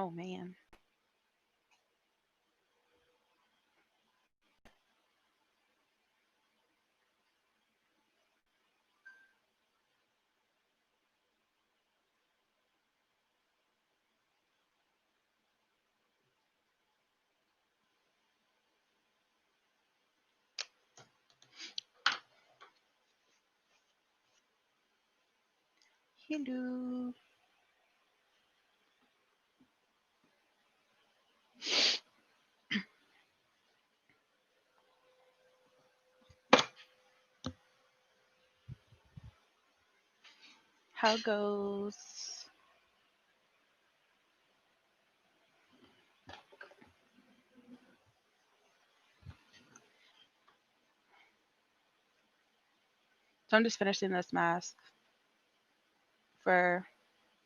Oh man. Hello. How goes? So I'm just finishing this mask for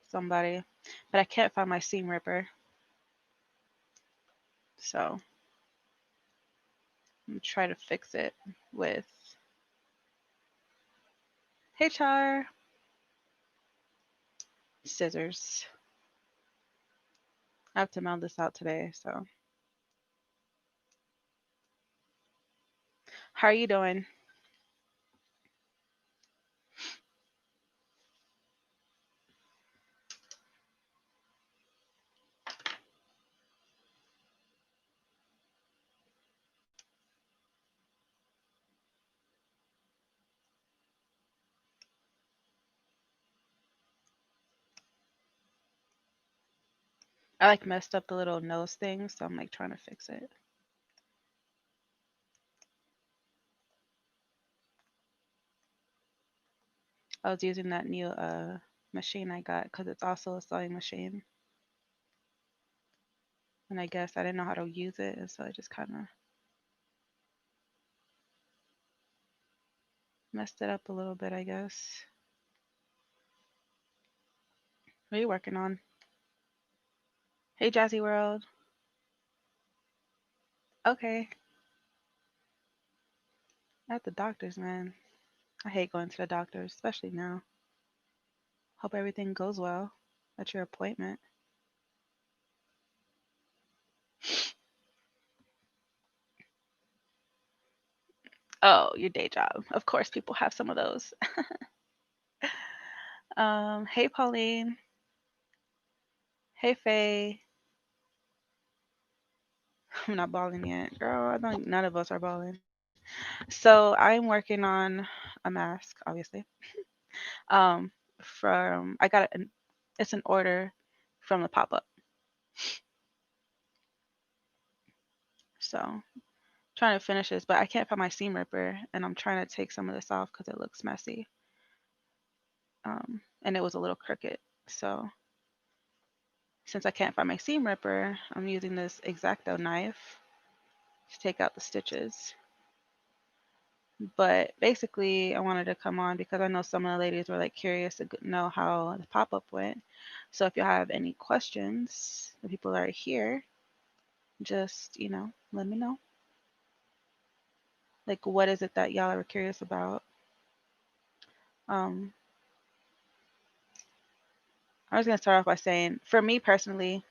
somebody, but I can't find my seam ripper. So I'm gonna try to fix it with Hey Char scissors. I have to mail this out today. So how are you doing? I like messed up the little nose thing, so I'm like trying to fix it. I was using that new machine I got because it's also a sewing machine, and I guess I didn't know how to use it, and so I just kind of messed it up a little bit, I guess. What are you working on? Hey Jazzy World. Okay. At the doctor's, man. I hate going to the doctor, especially now. Hope everything goes well at your appointment. Oh, your day job. Of course, people have some of those. Hey Pauline. Hey Faye. I'm not balling yet, girl. I don't. None of us are balling. So I'm working on a mask, obviously. Um, from I got it. It's an order from the pop up. So trying to finish this, but I can't find my seam ripper, and I'm trying to take some of this off because it looks messy. And it was a little crooked. So since I can't find my seam ripper, I'm using this X-Acto knife to take out the stitches. But basically, I wanted to come on because I know some of the ladies were like curious to know how the pop up went. So if you have any questions, the people that are here, just let me know. Like, what is it that y'all are curious about? Um, I was gonna start off by saying, for me personally,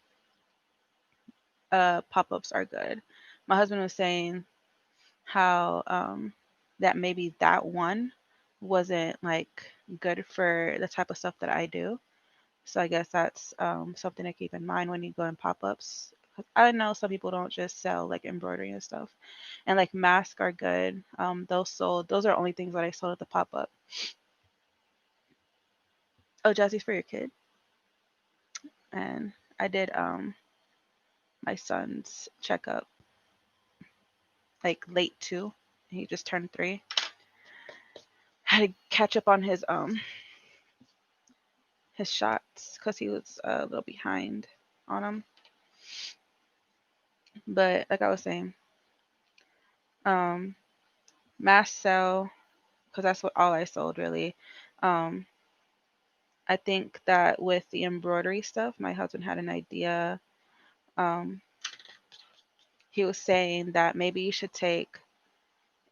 pop ups are good. My husband was saying how that maybe that one wasn't like good for the type of stuff that I do. So I guess that's something to keep in mind when you go in pop-ups. 'Cause I know some people don't just sell like embroidery and stuff, and like masks are good. Those sold. Those are only things that I sold at the pop-up. Oh, Jesse's for your kid, and I did my son's checkup like late too. He just turned 3. Had to catch up on his shots because he was a little behind on them. But like I was saying, um, mass sell because that's what all I sold really. Um, I think that with the embroidery stuff, my husband had an idea. Um, he was saying that maybe you should take,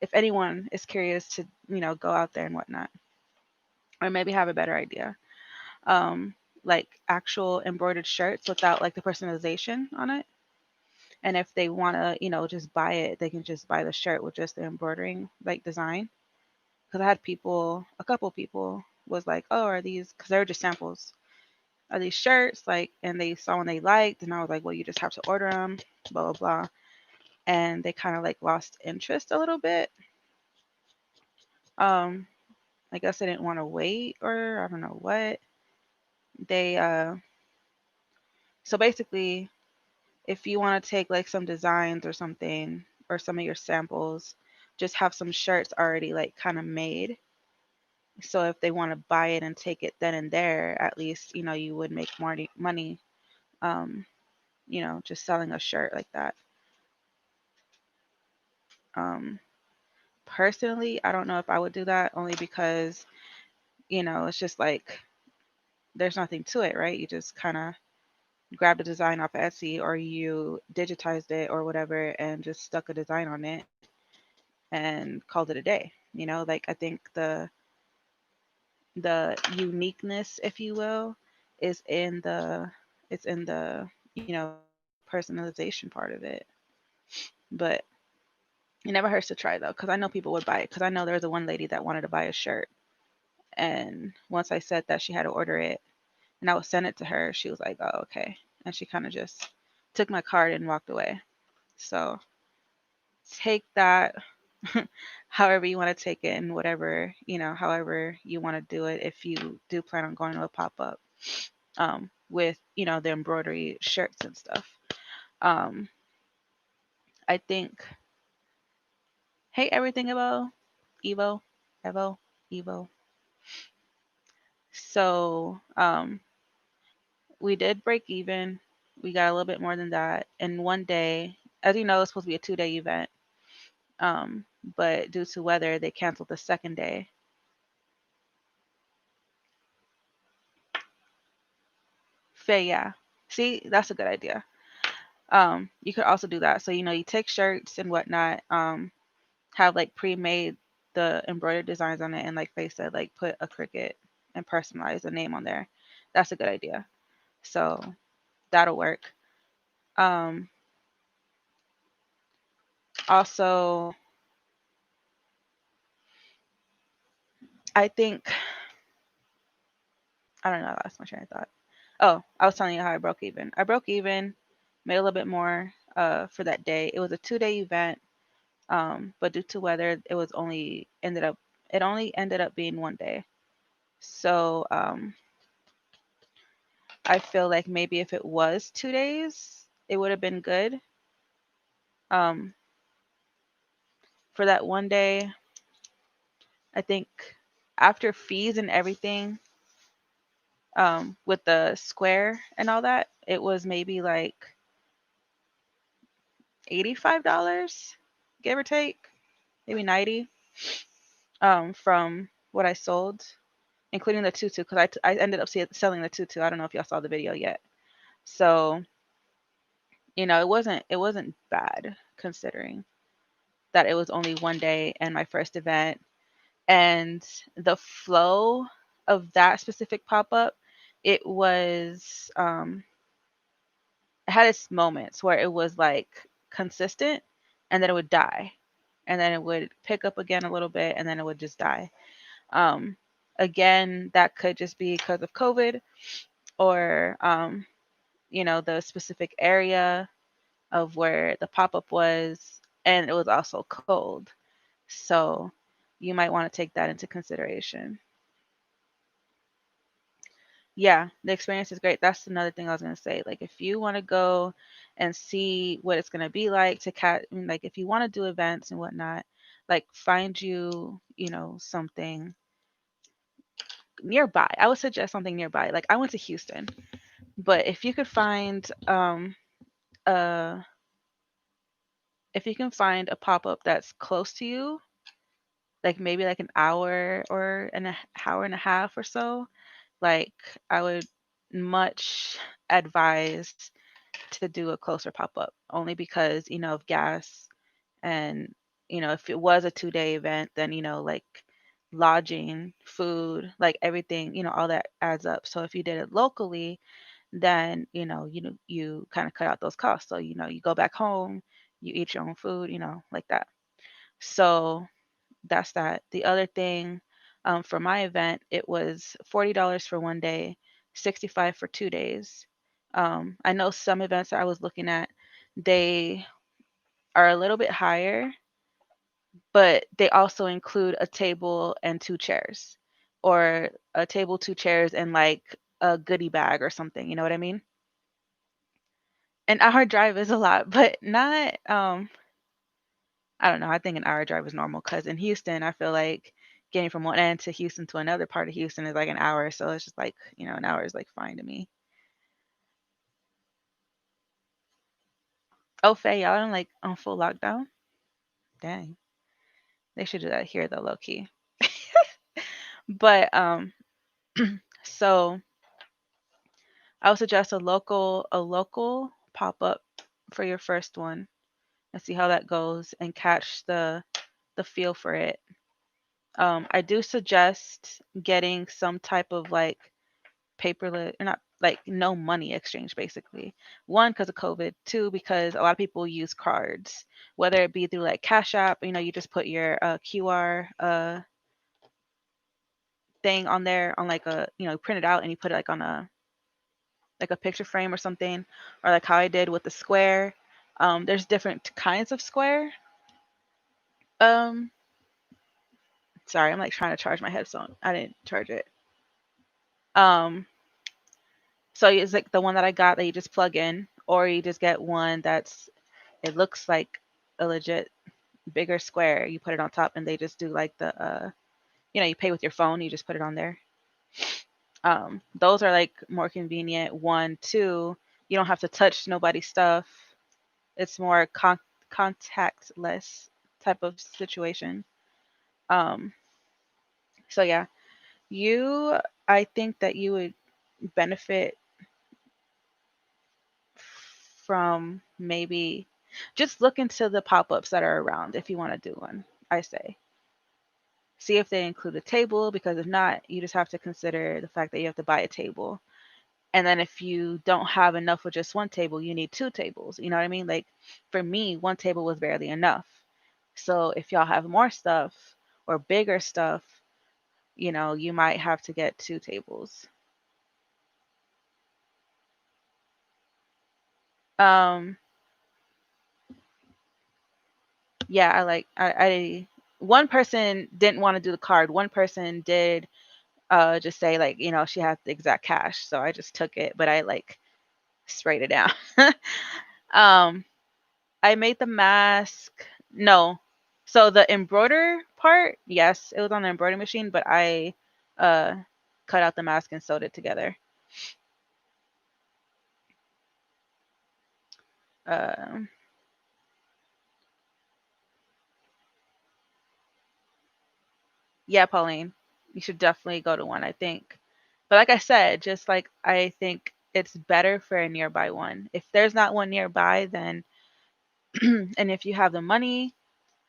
if anyone is curious to, go out there and whatnot, or maybe have a better idea. Um, like actual embroidered shirts without like the personalization on it. And if they want to, just buy it, they can just buy the shirt with just the embroidering like design. Because I had people, a couple people was like, oh, are these, because they were just samples, are these shirts? Like, and they saw one they liked, and I was like, well, you just have to order them, blah, blah, blah. And they kind of like lost interest a little bit. Um, I guess they didn't want to wait, or I don't know what. They, so basically, if you want to take like some designs or something, or some of your samples, just have some shirts already like kind of made. So if they want to buy it and take it then and there, at least, you would make more money, um, just selling a shirt like that. Um, Personally, I don't know if I would do that only because, it's just like there's nothing to it, right? You just kind of grabbed a design off of Etsy or you digitized it or whatever and just stuck a design on it and called it a day. Like I think the uniqueness, if you will, is in the it's in the personalization part of it. But it never hurts to try though, because I know people would buy it. Because I know there was a one lady that wanted to buy a shirt, and once I said that she had to order it, and I would send it to her, she was like, "Oh, okay," and she kind of just took my card and walked away. So take that however you want to take it and whatever, however you want to do it if you do plan on going to a pop-up with, the embroidery shirts and stuff. Um, I think, hey, everything Evo, Evo, Evo. So we did break even. We got a little bit more than that. And one day, as you know, it's supposed to be a 2-day event. Um, but due to weather, they canceled the second day. Faye, yeah. See, that's a good idea. You could also do that. So, you take shirts and whatnot, have like pre-made the embroidered designs on it, and like Faye said, like put a cricket and personalize a name on there. That's a good idea. So that'll work. Um, Also, I think I don't know. I lost my train of thought. Oh, I was telling you how I broke even. I broke even, made a little bit more for that day. It was a 2-day event, but due to weather, it only ended up being one day. So I feel like maybe if it was 2 days, it would have been good. Um, for that one day, I think after fees and everything, with the square and all that, it was maybe like $85, give or take, maybe 90, from what I sold, including the tutu, because I ended up selling the tutu. I don't know if y'all saw the video yet. So, it wasn't bad considering that it was only one day and my first event. And the flow of that specific pop-up, it was it had its moments where it was like consistent, and then it would die, and then it would pick up again a little bit, and then it would just die. um Again, that could just be because of COVID, or the specific area of where the pop-up was, and it was also cold. So you might want to take that into consideration. Yeah, the experience is great. That's another thing I was gonna say. Like, if you want to go and see what it's gonna be like to I mean, like, if you want to do events and whatnot, like, find you, something nearby. I would suggest something nearby. Like, I went to Houston, but uh, if you can find a pop up that's close to you, like maybe like an hour or an hour and a half or so, like, I would much advise to do a closer pop-up, only because, of gas. And, if it was a 2-day event, then, like, lodging, food, like everything, all that adds up. So if you did it locally, then you kind of cut out those costs. So you go back home, you eat your own food, like that. So that's that. The other thing, for my event, it was $40 for one day, 65 for 2 days. I know some events that I was looking at, they are a little bit higher, but they also include a table and two chairs, or a table, two chairs, and like a goodie bag or something. You know what I mean? An hour drive is a lot, but not. I don't know. I think an hour drive is normal because in Houston, I feel like getting from one end to Houston to another part of Houston is like an hour. So it's just like, an hour is like fine to me. Oh, Faye, y'all on like on full lockdown? Dang. They should do that here though, low key. But so I would suggest a local pop up for your first one and see how that goes and catch the feel for it. I do suggest getting some type of like paperless, or not, like no money exchange basically. One, because of COVID. Two, because a lot of people use cards, whether it be through like Cash App. You just put your QR thing on there, on like a, print it out and you put it like on a picture frame or something, or like how I did with the Square. There's different kinds of Square. Um, Sorry, I'm like trying to charge my headphone. I didn't charge it. Um, so it's like the one that I got that you just plug in, or you just get one that's, it looks like a legit bigger square. You put it on top and they just do like you pay with your phone, you just put it on there. Those are like more convenient. One, two, you don't have to touch nobody's stuff. It's more contactless type of situation. Um, so yeah, you, I think that you would benefit from maybe just look into the pop-ups that are around if you want to do one. I say see if they include a table, because if not, you just have to consider the fact that you have to buy a table. And then if you don't have enough with just one table, you need two tables. You know what I mean? Like for me, one table was barely enough. So if y'all have more stuff or bigger stuff, you might have to get two tables. Um, yeah, I one person didn't want to do the card. One person did just say like, she had the exact cash. So I just took it, but I like sprayed it down. um, I made the mask. No. So the embroider part, yes, it was on the embroidery machine, but I uh cut out the mask and sewed it together. Um, yeah, Pauline, you should definitely go to one, I think. But like I said, just like I think it's better for a nearby one. If there's not one nearby, then and if you have the money,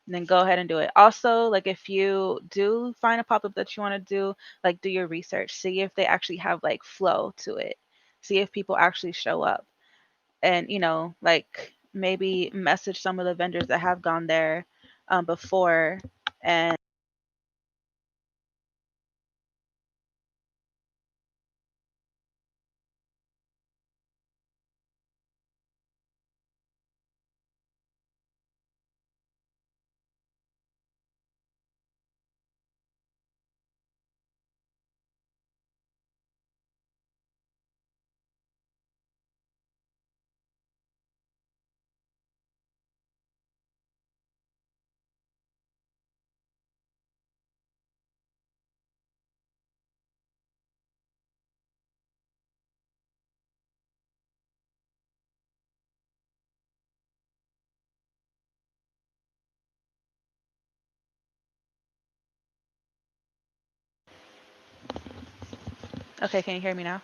then go ahead and do it. Also, like if you do find a pop-up that you want to do, like do your research, see if they actually have like flow to it. See if people actually show up. And, like maybe message some of the vendors that have gone there before. And okay, can you hear me now?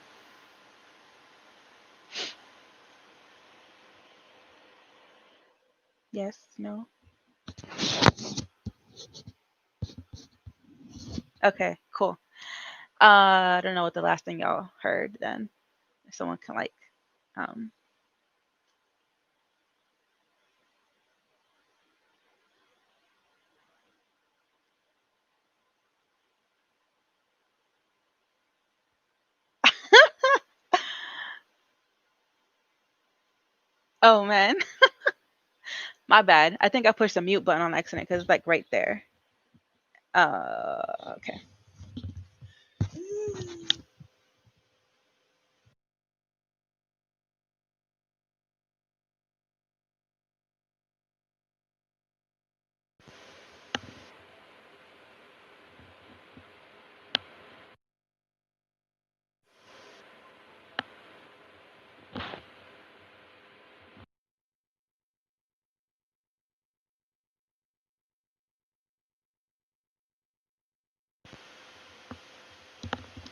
Yes, no. Okay, cool. I don't know what the last thing y'all heard then. If someone can like, um, oh man, my bad. I think I pushed the mute button on accident because it's like right there. Okay.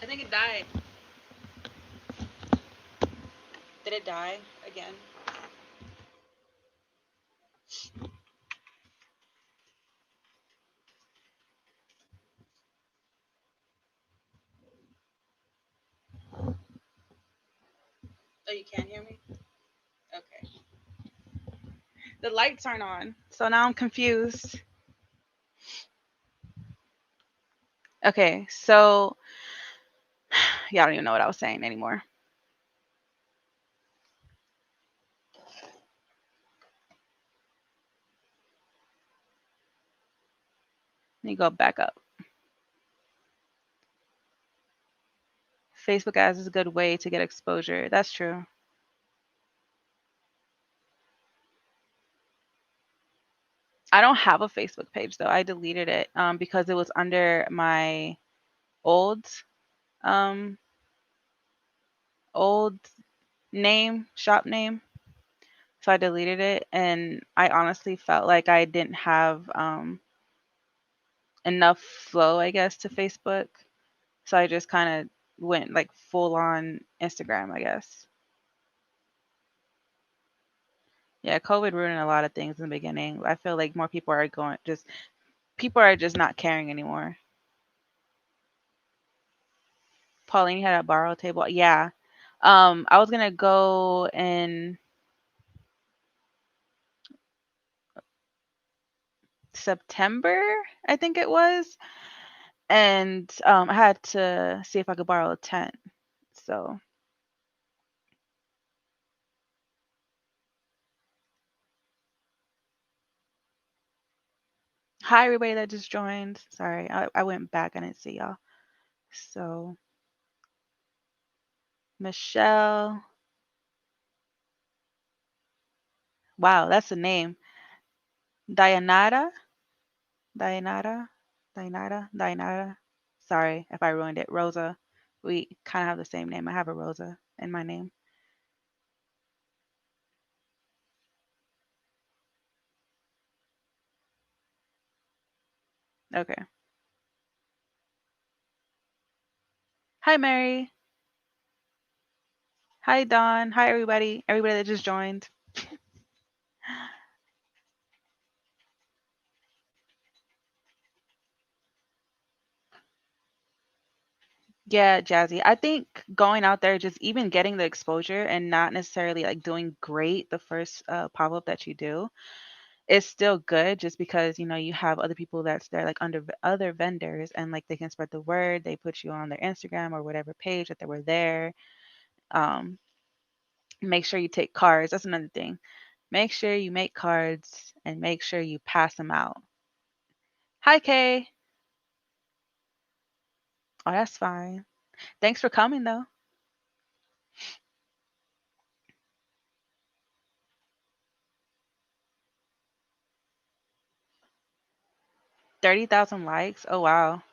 I think it died. Did it die again? Oh, you can't hear me? Okay. The lights aren't on, so now I'm confused. Okay, so yeah, I don't even know what I was saying anymore. Let me go back up. Facebook ads is a good way to get exposure. That's true. I don't have a Facebook page though. I deleted it because it was under my old um old name, shop name. So I deleted it and I honestly felt like I didn't have enough flow, I guess, to Facebook. So I just kind of went like full on Instagram, I guess. Yeah, COVID ruined a lot of things in the beginning. I feel like more people are going just people are just not caring anymore. Pauline had a borrow table. Yeah. I was gonna go in September, I think it was, and I had to see if I could borrow a tent. So, hi everybody that just joined. Sorry, I went back. I didn't see y'all. So, Michelle. Wow, that's a name. Dayanara. Dayanara. Dayanara. Dayanara. Sorry if I ruined it. Rosa. We kind of have the same name. I have a Rosa in my name. Okay. Hi, Mary. Hi, Dawn. Hi, everybody. Everybody that just joined. Yeah, Jazzy. I think going out there, just even getting the exposure and not necessarily like doing great the first pop up that you do is still good just because, you have other people that's there like under other vendors and like they can spread the word. They put you on their Instagram or whatever page that they were there. Um, Make sure you take cards. That's another thing. Make sure you make cards and make sure you pass them out. Hi, Kay. Oh, that's fine. Thanks for coming though. 30,000 likes. Oh, wow.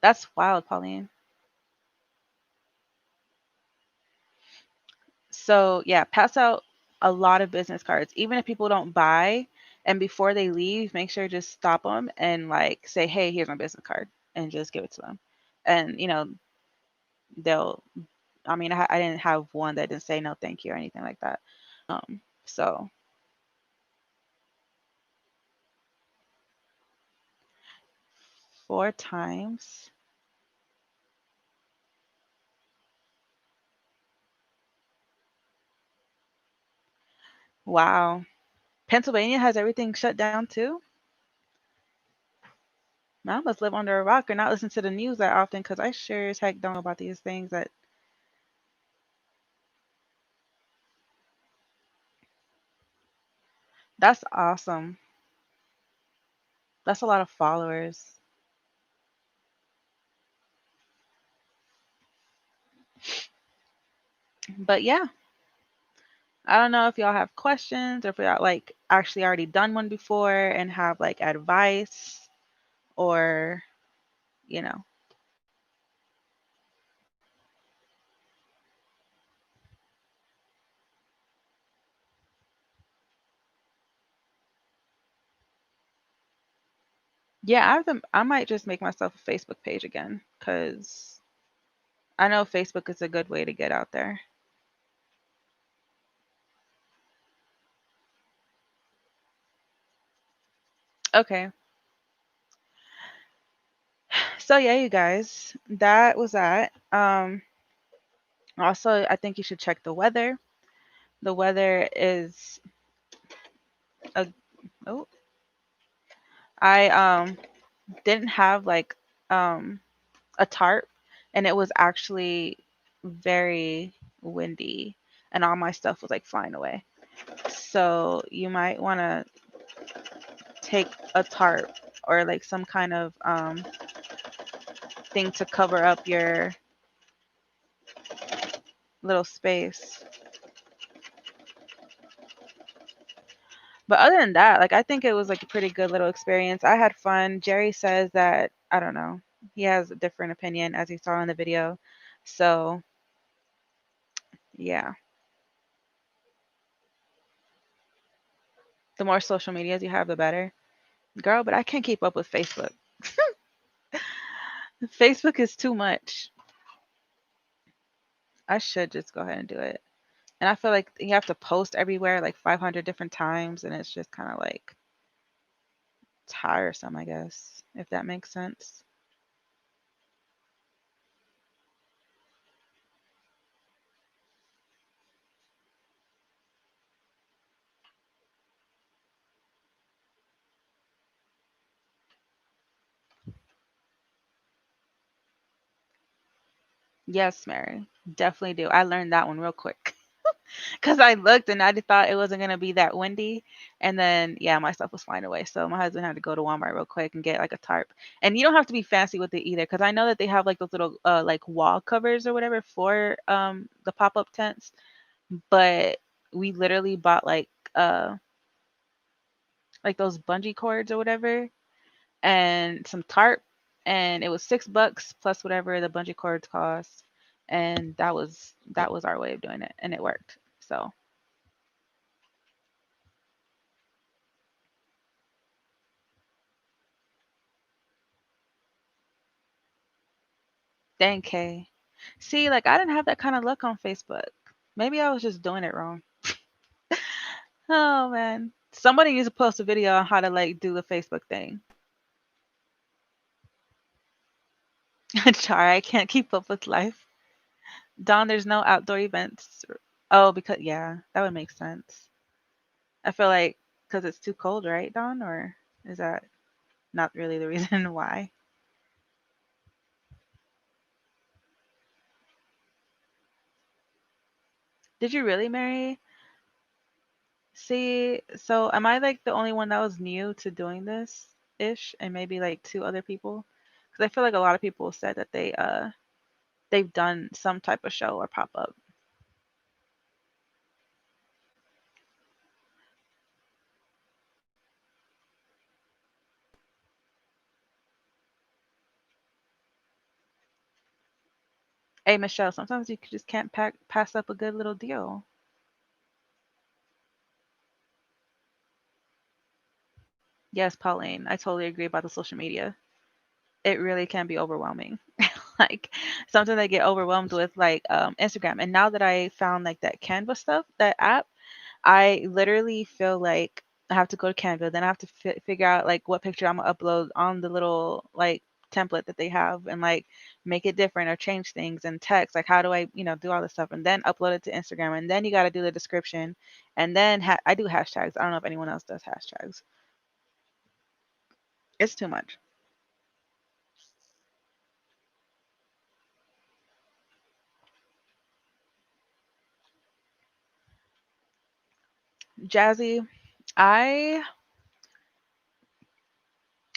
That's wild, Pauline. So, yeah, pass out a lot of business cards. Even if people don't buy and before they leave, make sure to just stop them and like say, "Hey, here's my business card," and just give it to them. And, they'll I mean, I didn't have one that didn't say no thank you or anything like that. So, 4 times. Wow. Pennsylvania has everything shut down too? Man, I must live under a rock or not listen to the news that often because I sure as heck don't know about these things. That that's awesome. That's a lot of followers. But yeah, I don't know if y'all have questions or if y'all like actually already done one before and have like advice or, you know. Yeah, I might just make myself a Facebook page again because I know Facebook is a good way to get out there. Okay. So yeah, you guys, that was that. Also, I think you should check the weather. The weather is a oh, I didn't have like um a tarp and it was actually very windy and all my stuff was like flying away. So you might want to take a tarp or like some kind of thing to cover up your little space. But other than that, like I think it was like a pretty good little experience. I had fun. Jerry says that I don't know. He has a different opinion as he saw in the video. So, yeah. The more social medias you have, the better. Girl, but I can't keep up with Facebook. Facebook is too much. I should just go ahead and do it. And I feel like you have to post everywhere like 500 different times, and it's just kind of like tiresome, I guess, if that makes sense. Yes, Mary, definitely do. I learned that one real quick because I looked and I thought it wasn't gonna be that windy, and then yeah, my stuff was flying away. So my husband had to go to Walmart real quick and get like a tarp. And you don't have to be fancy with it either, because I know that they have like those little like wall covers or whatever for the pop up tents. But we literally bought like those bungee cords or whatever and some tarp, and it was $6 plus whatever the bungee cords cost, and that was our way of doing it, and it worked. So dang K. See, like I didn't have that kind of luck on Facebook. Maybe I was just doing it wrong. Oh man. Somebody needs to post a video on how to like do the Facebook thing. Sorry, I can't keep up with life. Dawn, there's no outdoor events. Oh, because yeah, that would make sense. I feel like because it's too cold, right, Dawn? Or is that not really the reason why? Did you really, Mary? See, so am I like the only one that was new to doing this ish, and maybe like two other people? Because I feel like a lot of people said that they've done some type of show or pop up. Hey, Michelle, sometimes you just can't pass up a good little deal. Yes, Pauline, I totally agree about the social media. It really can be overwhelming. Like sometimes I get overwhelmed with like Instagram, and now that I found like that Canva stuff, that app, I literally feel like I have to go to Canva, then I have to figure out like what picture I'm gonna upload on the little like template that they have and like make it different or change things and text. Like, how do I, do all this stuff and then upload it to Instagram and then you got to do the description and then I do hashtags. I don't know if anyone else does hashtags. It's too much. Jazzy, I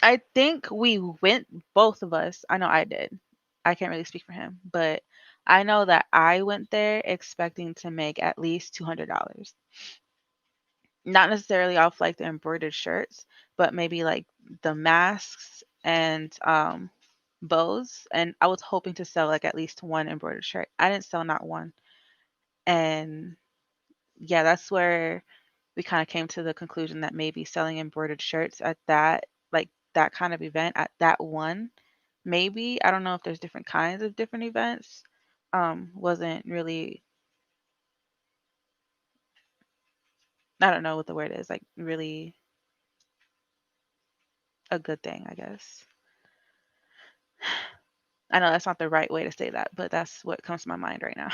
I think we went, both of us. I know I did. I can't really speak for him, but I know that I went there expecting to make at least $200. Not necessarily off like the embroidered shirts, but maybe like the masks and bows. And I was hoping to sell like at least one embroidered shirt. I didn't sell not one. And yeah, that's where we kind of came to the conclusion that maybe selling embroidered shirts at that, like that kind of event at that one, maybe, I don't know if there's different kinds of different events, wasn't really, I don't know what the word is, like really a good thing, I guess. I know that's not the right way to say that, but that's what comes to my mind right now.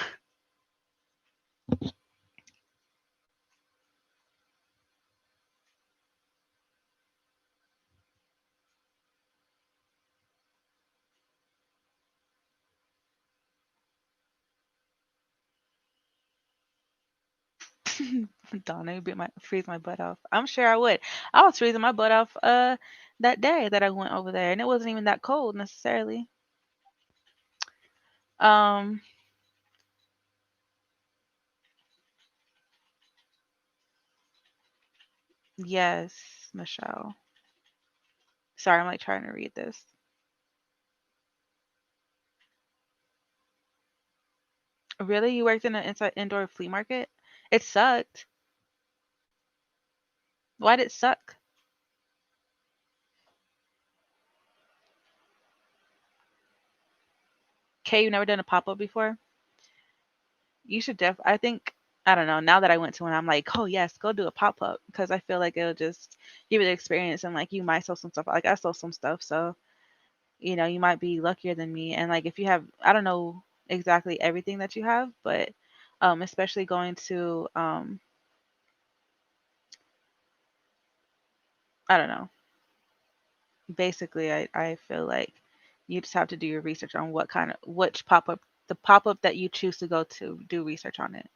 Donna, you freeze my butt off. I'm sure I would. I was freezing my butt off that day that I went over there, and it wasn't even that cold necessarily. Um, yes, Michelle. Sorry, I'm like trying to read this. Really? You worked in an inside indoor flea market? It sucked. Why did it suck? Okay, you never done a pop up before? You should I think, I don't know, now that I went to one, I'm like, oh yes, go do a pop up because I feel like it'll just give you the experience and like you might sell some stuff. Like I sold some stuff, so you might be luckier than me. And like if you have, I don't know exactly everything that you have, but especially going to I don't know. Basically, I feel like you just have to do your research on what kind of which pop up the pop up that you choose to go to, do research on it.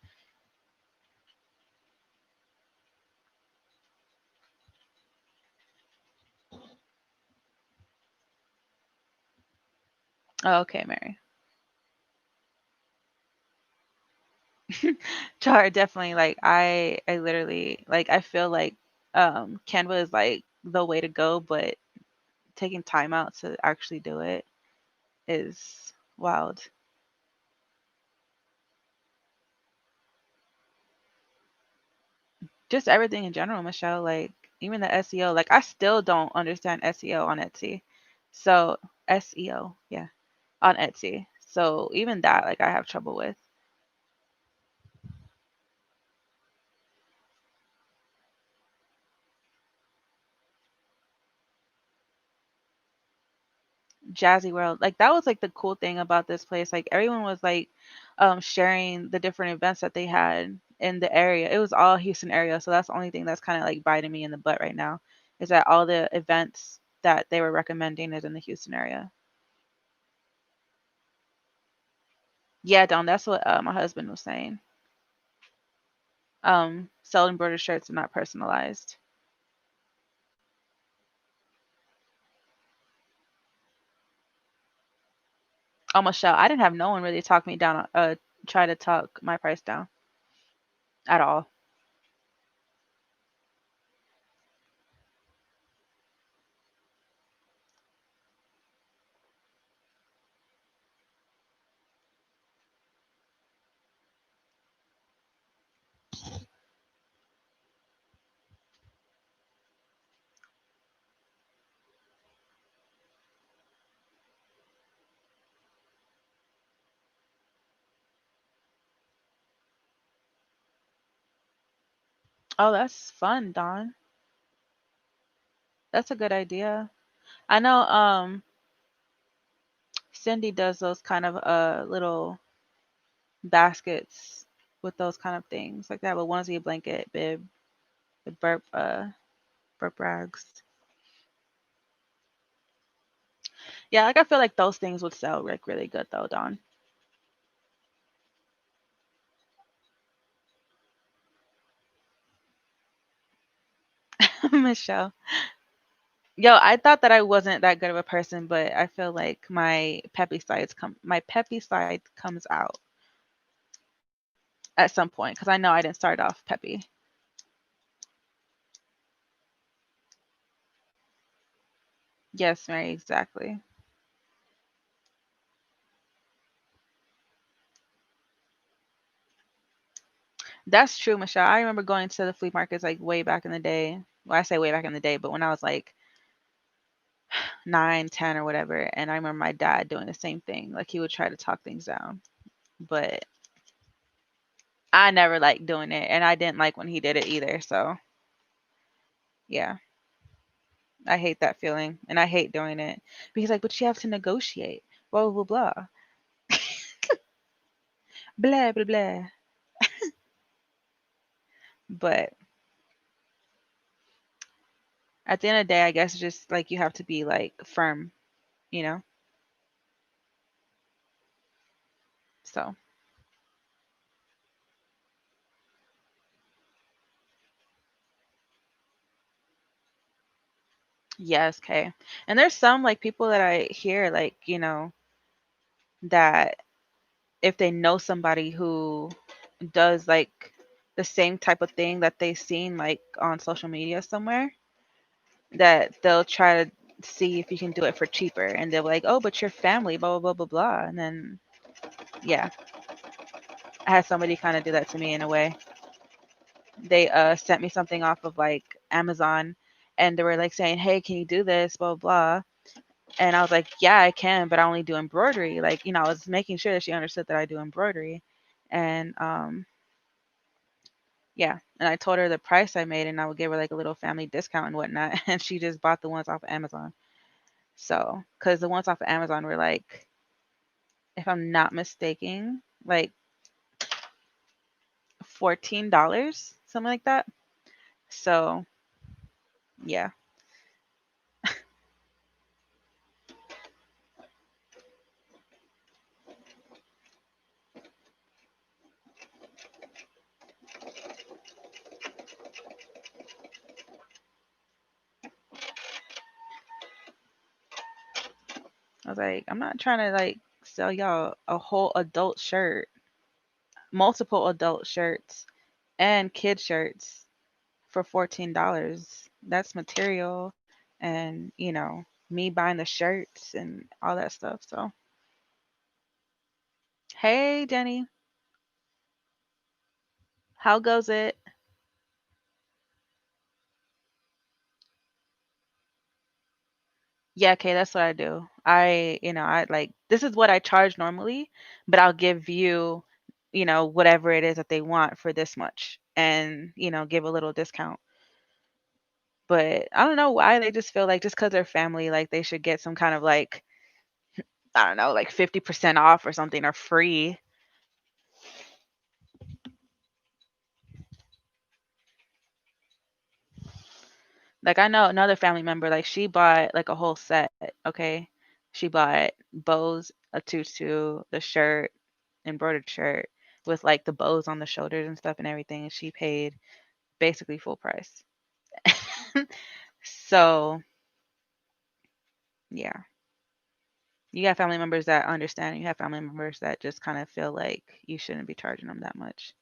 Oh, okay, Mary. Char, definitely. Like I literally like I feel like Canva is like the way to go, but taking time out to actually do it is wild. Just everything in general, Michelle. Like even the SEO. Like I still don't understand SEO on Etsy. So SEO, yeah, on Etsy. So even that, like I have trouble with. Jazzy World. Like that was like the cool thing about this place. Like everyone was like sharing the different events that they had in the area. It was all Houston area, so that's the only thing that's kind of like biting me in the butt right now is that all the events that they were recommending is in the Houston area. Yeah, Don, that's what my husband was saying. Selling embroidered shirts are not personalized. Almost shout. I didn't have no one really talk me down, try to talk my price down at all. Oh, that's fun, Don. That's a good idea. I know. Cindy does those kind of little baskets with those kind of things. Like they have a onesie, a blanket, bib, the burp rags. Yeah, like I feel like those things would sell like really good though, Don. Michelle. Yo, I thought that I wasn't that good of a person, but I feel like my peppy side comes out at some point because I know I didn't start off peppy. Yes, Mary, exactly. That's true, Michelle. I remember going to the flea markets like way back in the day. Well, I say way back in the day, but when I was like 9, 10, or whatever, and I remember my dad doing the same thing. Like he would try to talk things down, but I never liked doing it, and I didn't like when he did it either. So yeah, I hate that feeling, and I hate doing it because like, but you have to negotiate. Blah blah blah blah blah blah blah. But at the end of the day, I guess it's just like you have to be like firm, you know. So yes, okay. And there's some like people that I hear like that if they know somebody who does like the same type of thing that they've seen like on social media somewhere, that they'll try to see if you can do it for cheaper, and they're like, oh, but your family, blah blah blah blah blah. And then yeah, I had somebody kind of do that to me in a way. They sent me something off of like Amazon, and they were like saying, hey, can you do this, blah blah blah. And I was like, yeah, I can, but I only do embroidery. Like, I was making sure that she understood that I do embroidery. And yeah, and I told her the price I made, and I would give her like a little family discount and whatnot. And she just bought the ones off of Amazon. So, because the ones off of Amazon were like, if I'm not mistaken, like $14, something like that. So, yeah, I was like, I'm not trying to like sell y'all a whole adult shirt, multiple adult shirts, and kid shirts for $14. That's material and, me buying the shirts and all that stuff. So, hey, Jenny, how goes it? Yeah, okay, that's what I do. I like this is what I charge normally, but I'll give you, whatever it is that they want for this much and, give a little discount. But I don't know why they just feel like just because they're family, like they should get some kind of like, I don't know, like 50% off or something or free. Like I know another family member, like she bought like a whole set, okay? She bought bows, a tutu, the shirt, embroidered shirt with like the bows on the shoulders and stuff and everything, and she paid basically full price. So, yeah. You got family members that understand, you have family members that just kind of feel like you shouldn't be charging them that much.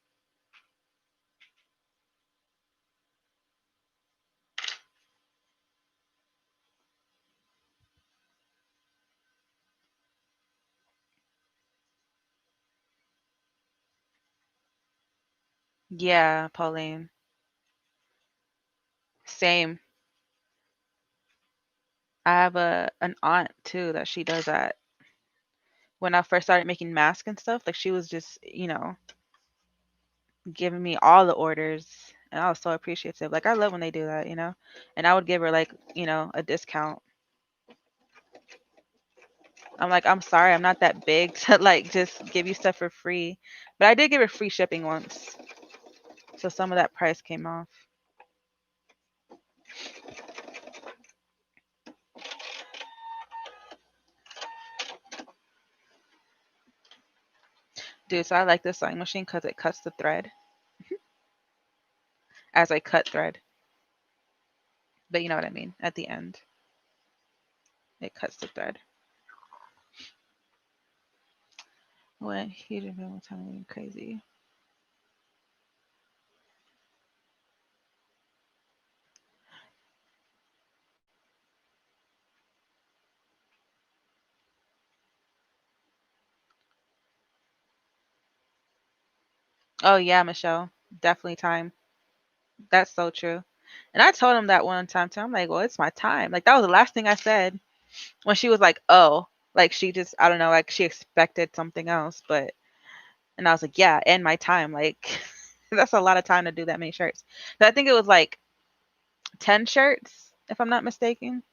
Yeah, Pauline. Same. I have an aunt too that she does that. When I first started making masks and stuff, like she was just, giving me all the orders, and I was so appreciative. Like I love when they do that. And I would give her like, a discount. I'm like, I'm sorry, I'm not that big to like just give you stuff for free. But I did give her free shipping once. So some of that price came off. Dude, so I like this sewing machine because it cuts the thread as I cut thread. But you know what I mean. At the end, it cuts the thread. What huge amount of time crazy. Oh yeah, Michelle. Definitely time. That's so true. And I told him that one time too. I'm like, well, it's my time. Like that was the last thing I said when she was like, oh, like she just I don't know, like she expected something else, but and I was like, yeah, and my time. Like that's a lot of time to do that many shirts. But I think it was like 10 shirts, if I'm not mistaken.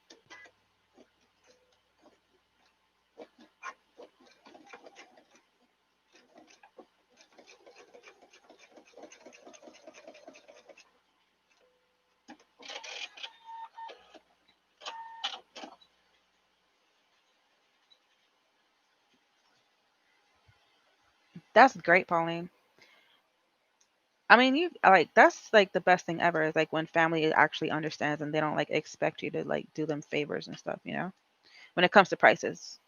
That's great, Pauline. I mean, you like that's like the best thing ever is like when family actually understands and they don't like expect you to like do them favors and stuff, you know, when it comes to prices.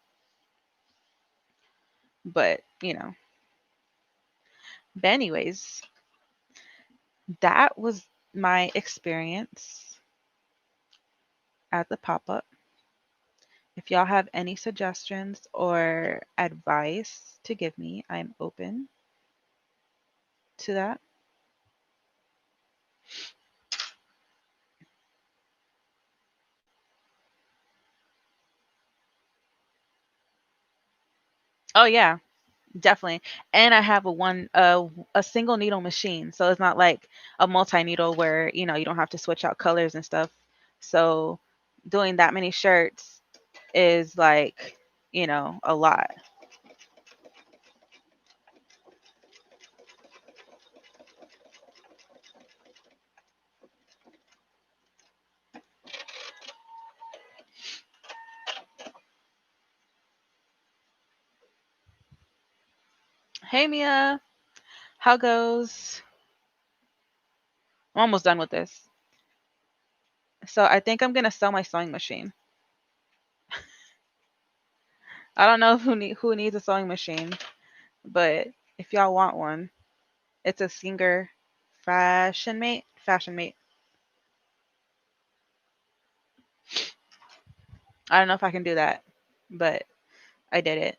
But, you know, but anyways, that was my experience at the pop up. If y'all have any suggestions or advice to give me, I'm open to that. Oh, yeah. Definitely. And I have a single needle machine. So it's not like a multi needle where, you know, you don't have to switch out colors and stuff. So doing that many shirts is like, you know, a lot. Hey Mia, how goes? I'm almost done with this. So I think I'm gonna sell my sewing machine. I don't know who needs a sewing machine, but if y'all want one, it's a Singer Fashion Mate. Fashion Mate. I don't know if I can do that, but I did it.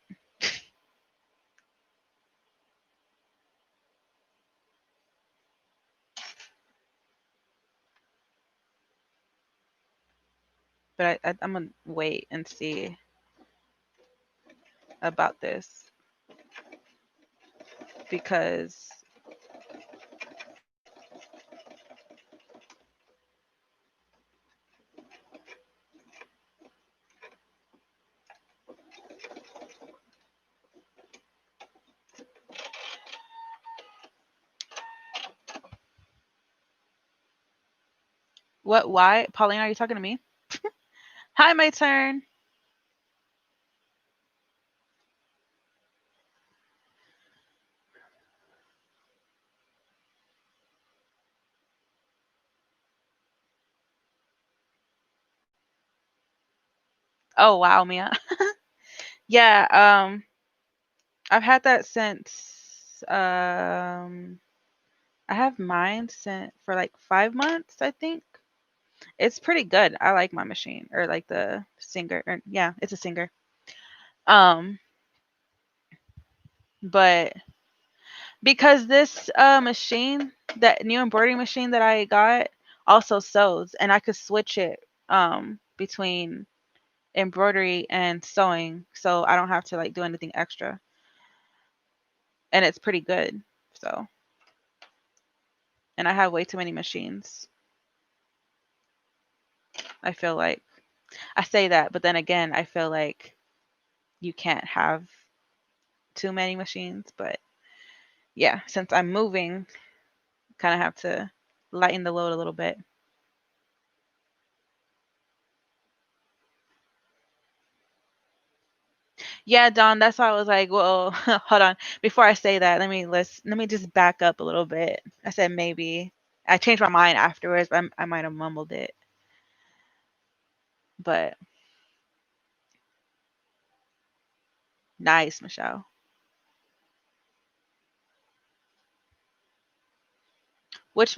But I'm gonna wait and see about this because what? Why, Pauline? Are you talking to me? Hi, my turn. Oh wow, Mia. Yeah. I've had that since I have mine sent for like 5 months, I think. It's pretty good. I like my machine or like the Singer. Or, yeah, it's a Singer. Um, but because this machine, that new embroidery machine that I got, also sews, and I could switch it between embroidery and sewing, so I don't have to like do anything extra, and it's pretty good. So, and I have way too many machines. I feel like I say that, but then again, I feel like you can't have too many machines. But yeah, since I'm moving, kind of have to lighten the load a little bit. Yeah, Don, that's why I was like, well, hold on. Before I say that, let me just back up a little bit. I said maybe. I changed my mind afterwards, but I might have mumbled it. But nice, Michelle. Which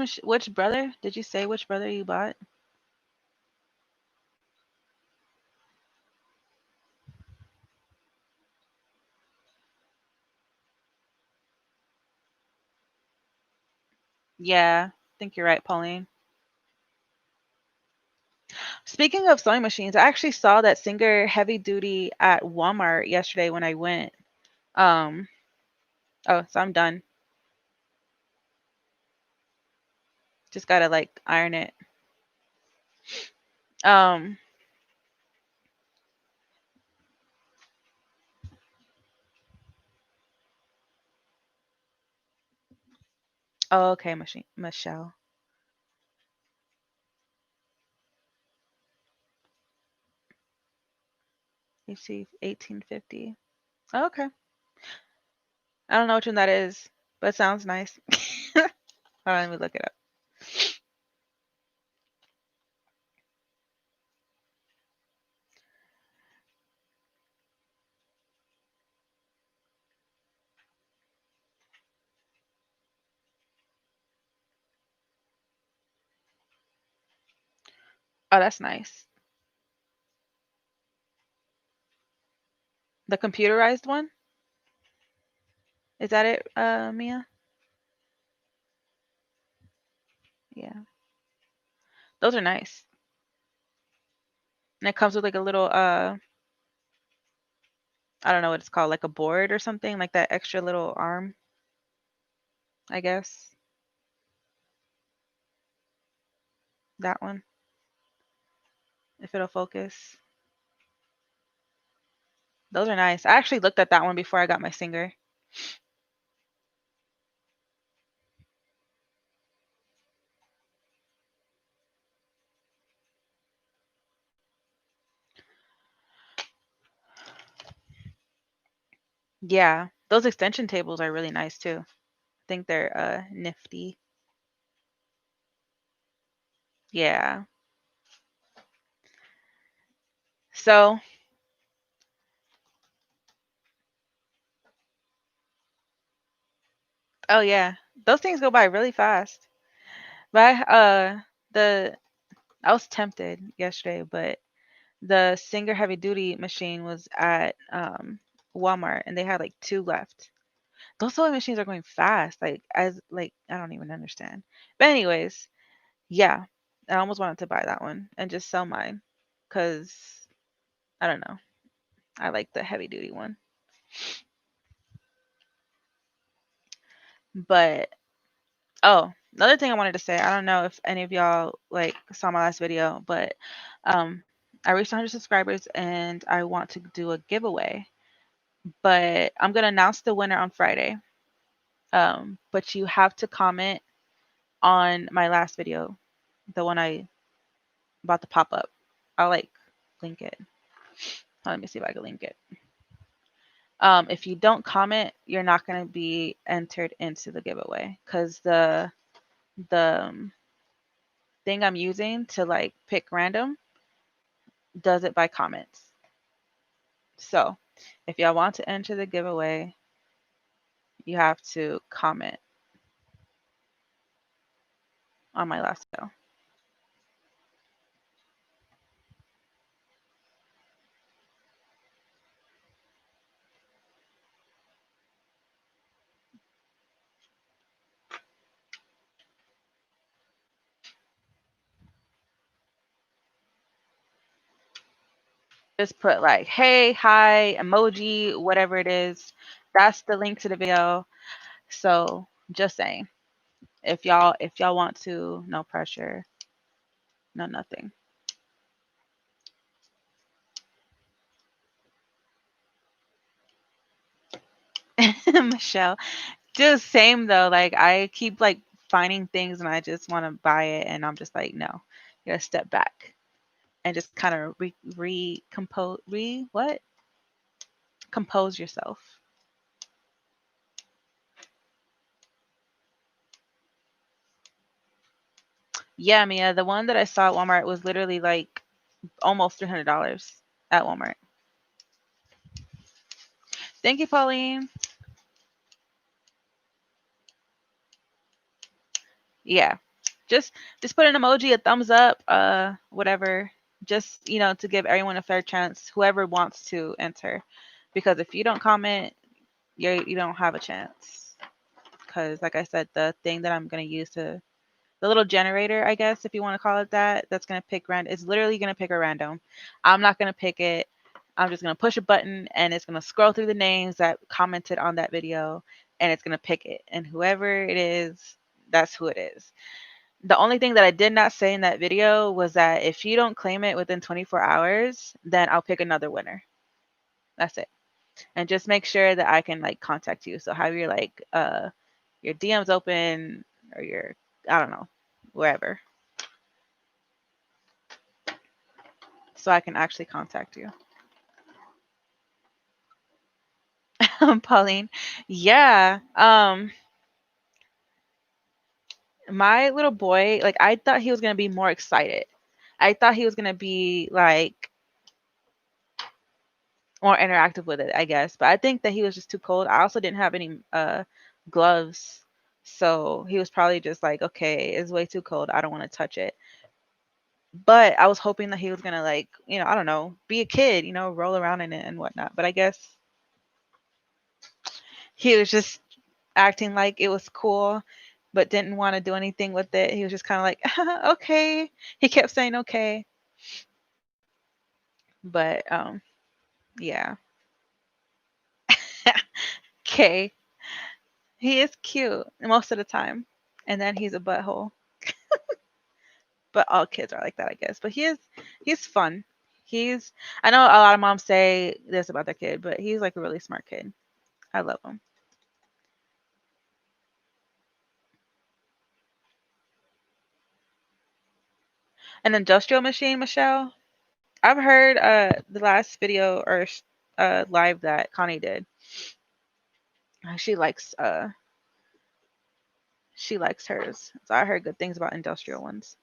brother did you say? Which brother you bought? Yeah, I think you're right, Pauline. Speaking of sewing machines, I actually saw that Singer Heavy Duty at Walmart yesterday when I went. Um, oh, so I'm done. Just gotta like iron it. Um, oh, okay, machine, Michelle. You see, 1850. Oh, okay. I don't know which one that is, but it sounds nice. Hold on, let me look it up. Oh, that's nice. The computerized one? Is that it, Mia? Yeah. Those are nice. And it comes with like a little I don't know what it's called, like a board or something, like that extra little arm, I guess. That one, if it'll focus. Those are nice. I actually looked at that one before I got my Singer. Yeah. Those extension tables are really nice too. I think they're nifty. Yeah. So, oh yeah. Those things go by really fast. But the I was tempted yesterday, but the Singer heavy duty machine was at Walmart and they had like two left. Those sewing machines are going fast. Like I don't even understand. But anyways, yeah. I almost wanted to buy that one and just sell mine cuz I don't know. I like the heavy duty one. But oh, another thing I wanted to say, I don't know if any of y'all like saw my last video, but um I reached 100 subscribers and I want to do a giveaway. But I'm going to announce the winner on Friday. But you have to comment on my last video, the one I about to pop up. I'll like link it. Let me see if I can link it. If you don't comment, you're not going to be entered into the giveaway because the thing I'm using to like pick random does it by comments. So if y'all want to enter the giveaway, you have to comment on my last video. Just put like, hey, hi, emoji, whatever it is. That's the link to the video. So just saying, if y'all want to, no pressure, no nothing. Michelle. Just same though. Like I keep like finding things and I just want to buy it and I'm just like, no, you gotta step back and just kind of recompose, what? Compose yourself. Yeah, Mia, the one that I saw at Walmart was literally like almost $300 at Walmart. Thank you, Pauline. Yeah, just just put an emoji, a thumbs up, whatever. Just to give everyone a fair chance, whoever wants to enter, because if you don't comment, you don't have a chance. Because like I said, the thing that I'm gonna use to the little generator, I guess if you want to call it that, that's gonna pick random. It's literally gonna pick a random. I'm not gonna pick it. I'm just gonna push a button and it's gonna scroll through the names that commented on that video and it's gonna pick it. And whoever it is, that's who it is. The only thing that I did not say in that video was that if you don't claim it within 24 hours, then I'll pick another winner. That's it. And just make sure that I can like contact you. So have your DMs open or your, I don't know, wherever, so I can actually contact you. Pauline. Yeah. My little boy, like I thought he was gonna be more excited. I thought he was gonna be like more interactive with it, I guess. But I think that he was just too cold. I also didn't have any gloves. So he was probably just like, okay, it's way too cold. I don't want to touch it. But I was hoping that he was gonna like, I don't know, be a kid, roll around in it and whatnot. But I guess he was just acting like it was cool, but didn't want to do anything with it. He was just kind of like, okay. He kept saying okay, but yeah, okay. He is cute most of the time, and then he's a butthole. But all kids are like that, I guess. But he's fun. He's I know a lot of moms say this about their kid, but he's like a really smart kid. I love him. An industrial machine, Michelle. I've heard the last video or live that Connie did. She likes she likes hers. So I heard good things about industrial ones.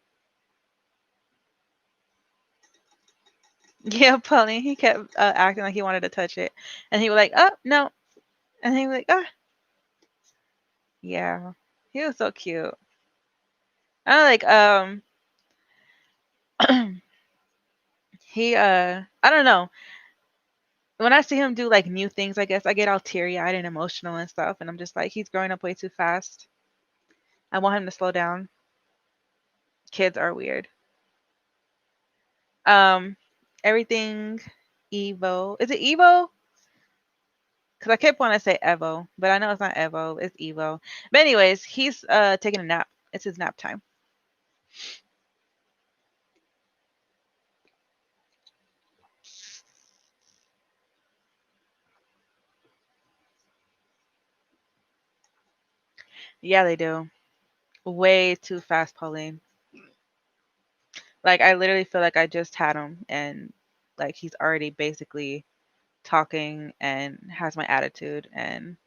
Yeah, Pauline. He kept acting like he wanted to touch it, and he was like, "Oh no," and he was like, "Ah, yeah." He was so cute. I like he I don't know. When I see him do like new things, I guess I get all teary eyed and emotional and stuff, and I'm just like, he's growing up way too fast. I want him to slow down. Kids are weird. Um, everything Evo. Is it Evo? Because I kept wanting to say Evo, but I know it's not Evo. It's Evo. But anyways, he's taking a nap. It's his nap time. Yeah, they do. Way too fast, Pauline. Like I literally feel like I just had him, and like he's already basically talking and has my attitude, and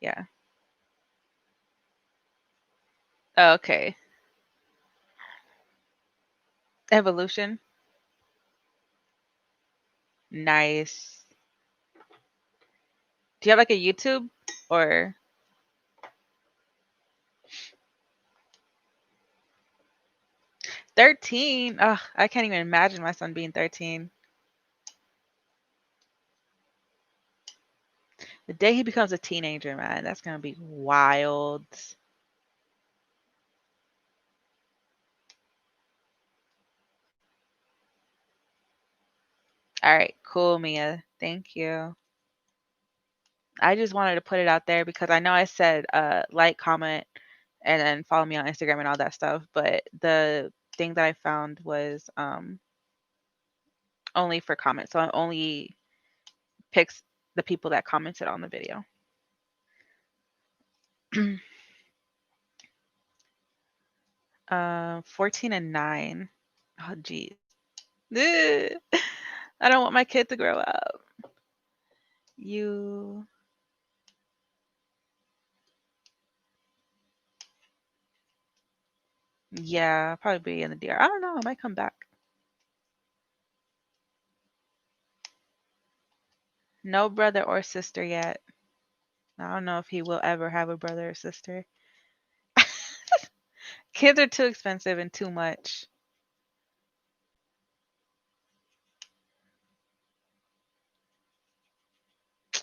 yeah. Okay. Evolution. Nice. Do you have like a YouTube or 13? Ugh, I can't even imagine my son being 13. The day he becomes a teenager, man, that's gonna be wild. All right, cool, Mia. Thank you. I just wanted to put it out there because I know I said like, comment, and then follow me on Instagram and all that stuff, but the thing that I found was only for comments. So I only picks. the people that commented on the video. 14 and 9. Oh, geez. Ugh. I don't want my kid to grow up. You, yeah, probably be in the DR. I don't know. I might come back. No brother or sister yet. I don't know if he will ever have a brother or sister. Kids are too expensive and too much.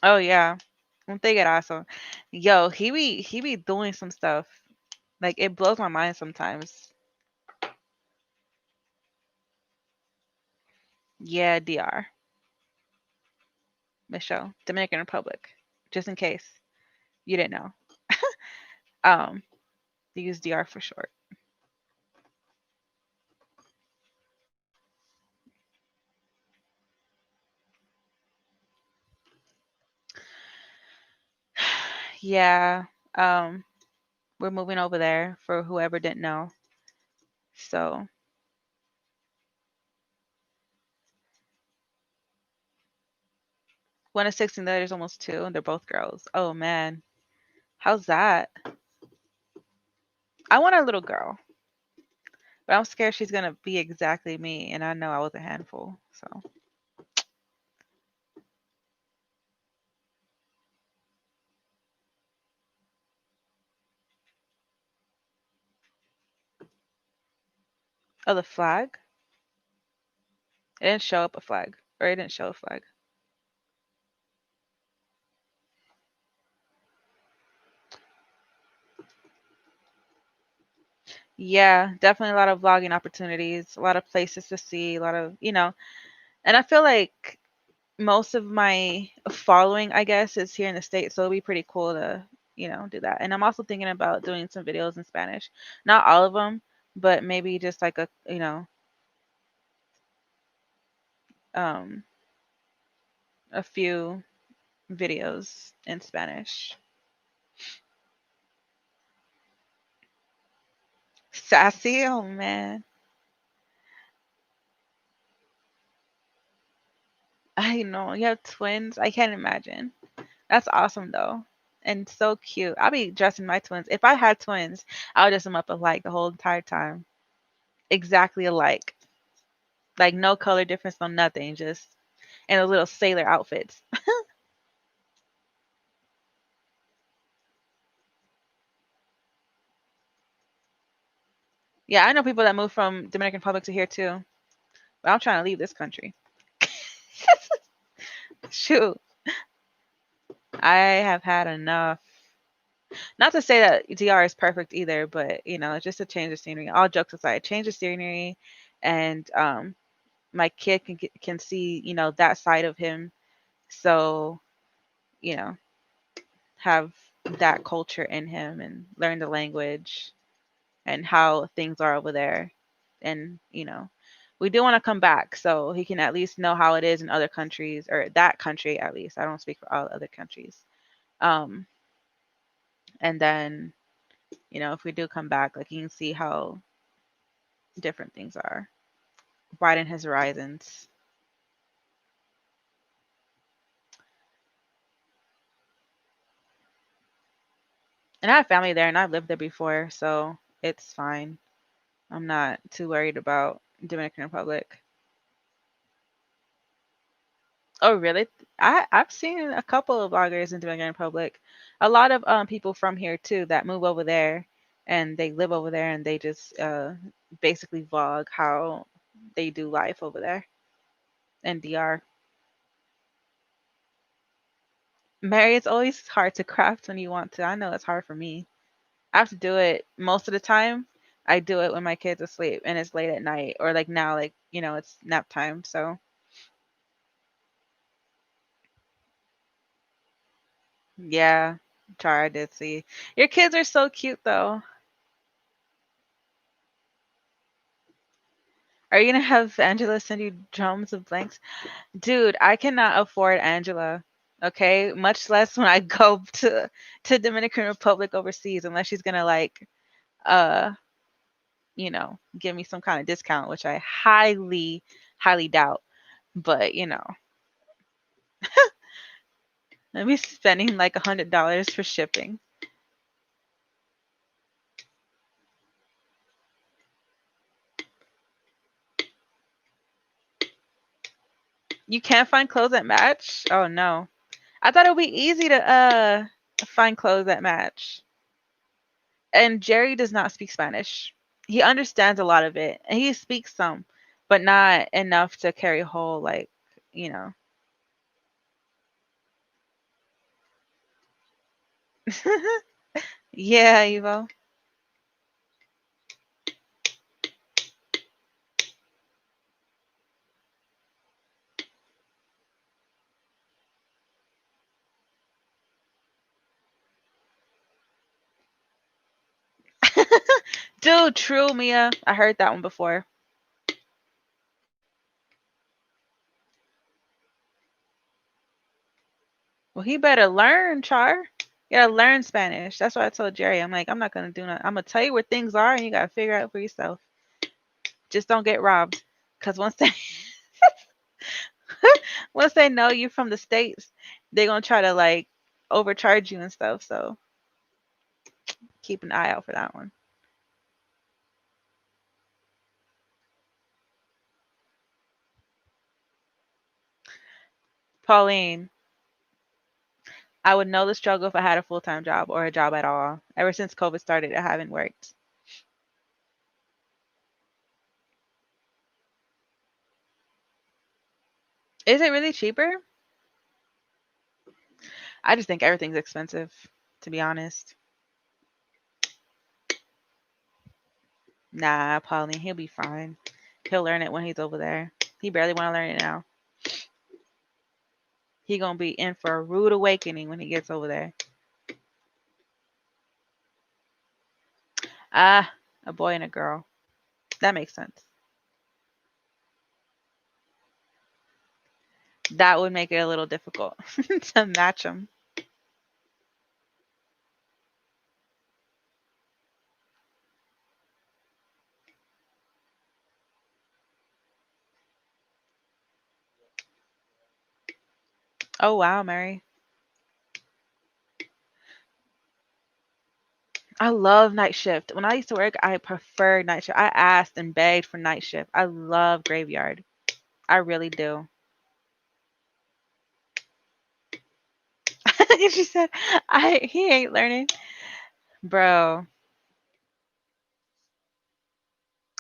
Oh yeah, won't they get awesome? Yo, he be doing some stuff. Like it blows my mind sometimes. Yeah, DR, Michelle, Dominican Republic. Just in case you didn't know. Um, they use DR for short. Yeah. Um, we're moving over there for whoever didn't know. So one is 16, the other's almost 2, and they're both girls. Oh man, how's that? I want a little girl, but I'm scared she's gonna be exactly me, and I know I was a handful. So, oh, the flag. It didn't show up a flag, or it didn't show a flag. Yeah, definitely a lot of vlogging opportunities, a lot of places to see, a lot of, and I feel like most of my following, I guess, is here in the States, so it'd be pretty cool to, do that. And I'm also thinking about doing some videos in Spanish. Not all of them, but maybe just like um, a few videos in Spanish. Sassy, oh man. I know, you have twins. I can't imagine. That's awesome though. And so cute. I'll be dressing my twins. If I had twins, I would dress them up alike the whole entire time. Exactly alike. Like no color difference, no nothing. Just in a little sailor outfits. Yeah, I know people that moved from Dominican Republic to here too. But I'm trying to leave this country. Shoot. I have had enough. Not to say that DR is perfect either, but it's just a change of scenery. All jokes aside, change of scenery, and my kid can see that side of him. So you know have that culture in him and learn the language and how things are over there. And we do want to come back so he can at least know how it is in other countries, or that country at least. I don't speak for all other countries. Um, and then if we do come back, like you can see how different things are, widen his horizons. And I have family there, and I've lived there before, so it's fine. I'm not too worried about Dominican Republic. Oh, really? I've seen a couple of bloggers in Dominican Republic. A lot of people from here too that move over there and they live over there and they just basically vlog how they do life over there in DR. Mary, it's always hard to craft when you want to. I know it's hard for me. I have to do it most of the time. I do it when my kids asleep and it's late at night, or like now, like it's nap time. So yeah, Char, I did see. Your kids are so cute though. Are you gonna have Angela send you drums of blanks? Dude, I cannot afford Angela. Okay, much less when I go to Dominican Republic overseas, unless she's gonna like uh give me some kind of discount, which I highly doubt. But let me spending like $100 for shipping. You can't find clothes that match? Oh no. I thought it would be easy to find clothes that match. And Jerry does not speak Spanish. He understands a lot of it, and he speaks some, but not enough to carry a whole you know. Yeah, Evo. Dude, true, Mia. I heard that one before. Well, he better learn, Char. You gotta learn Spanish. That's what I told Jerry. I'm like, I'm not gonna do nothing. I'm gonna tell you where things are, and you gotta figure out for yourself. Just don't get robbed. Cause once they once they know you from the states, they're gonna try to like overcharge you and stuff. So keep an eye out for that one. Pauline, I would know the struggle if I had a full time job or a job at all. Ever since COVID started, I haven't worked. Is it really cheaper? I just think everything's expensive, to be honest. Nah, Pauline, he'll be fine. He'll learn it when he's over there. He barely want to learn it now. He gonna be in for a rude awakening when he gets over there. Ah, a boy and a girl. That makes sense. That would make it a little difficult to match them. Oh wow, Mary. I love night shift. When I used to work, I preferred night shift. I asked and begged for night shift. I love graveyard. I really do. She said, "I he ain't learning, bro."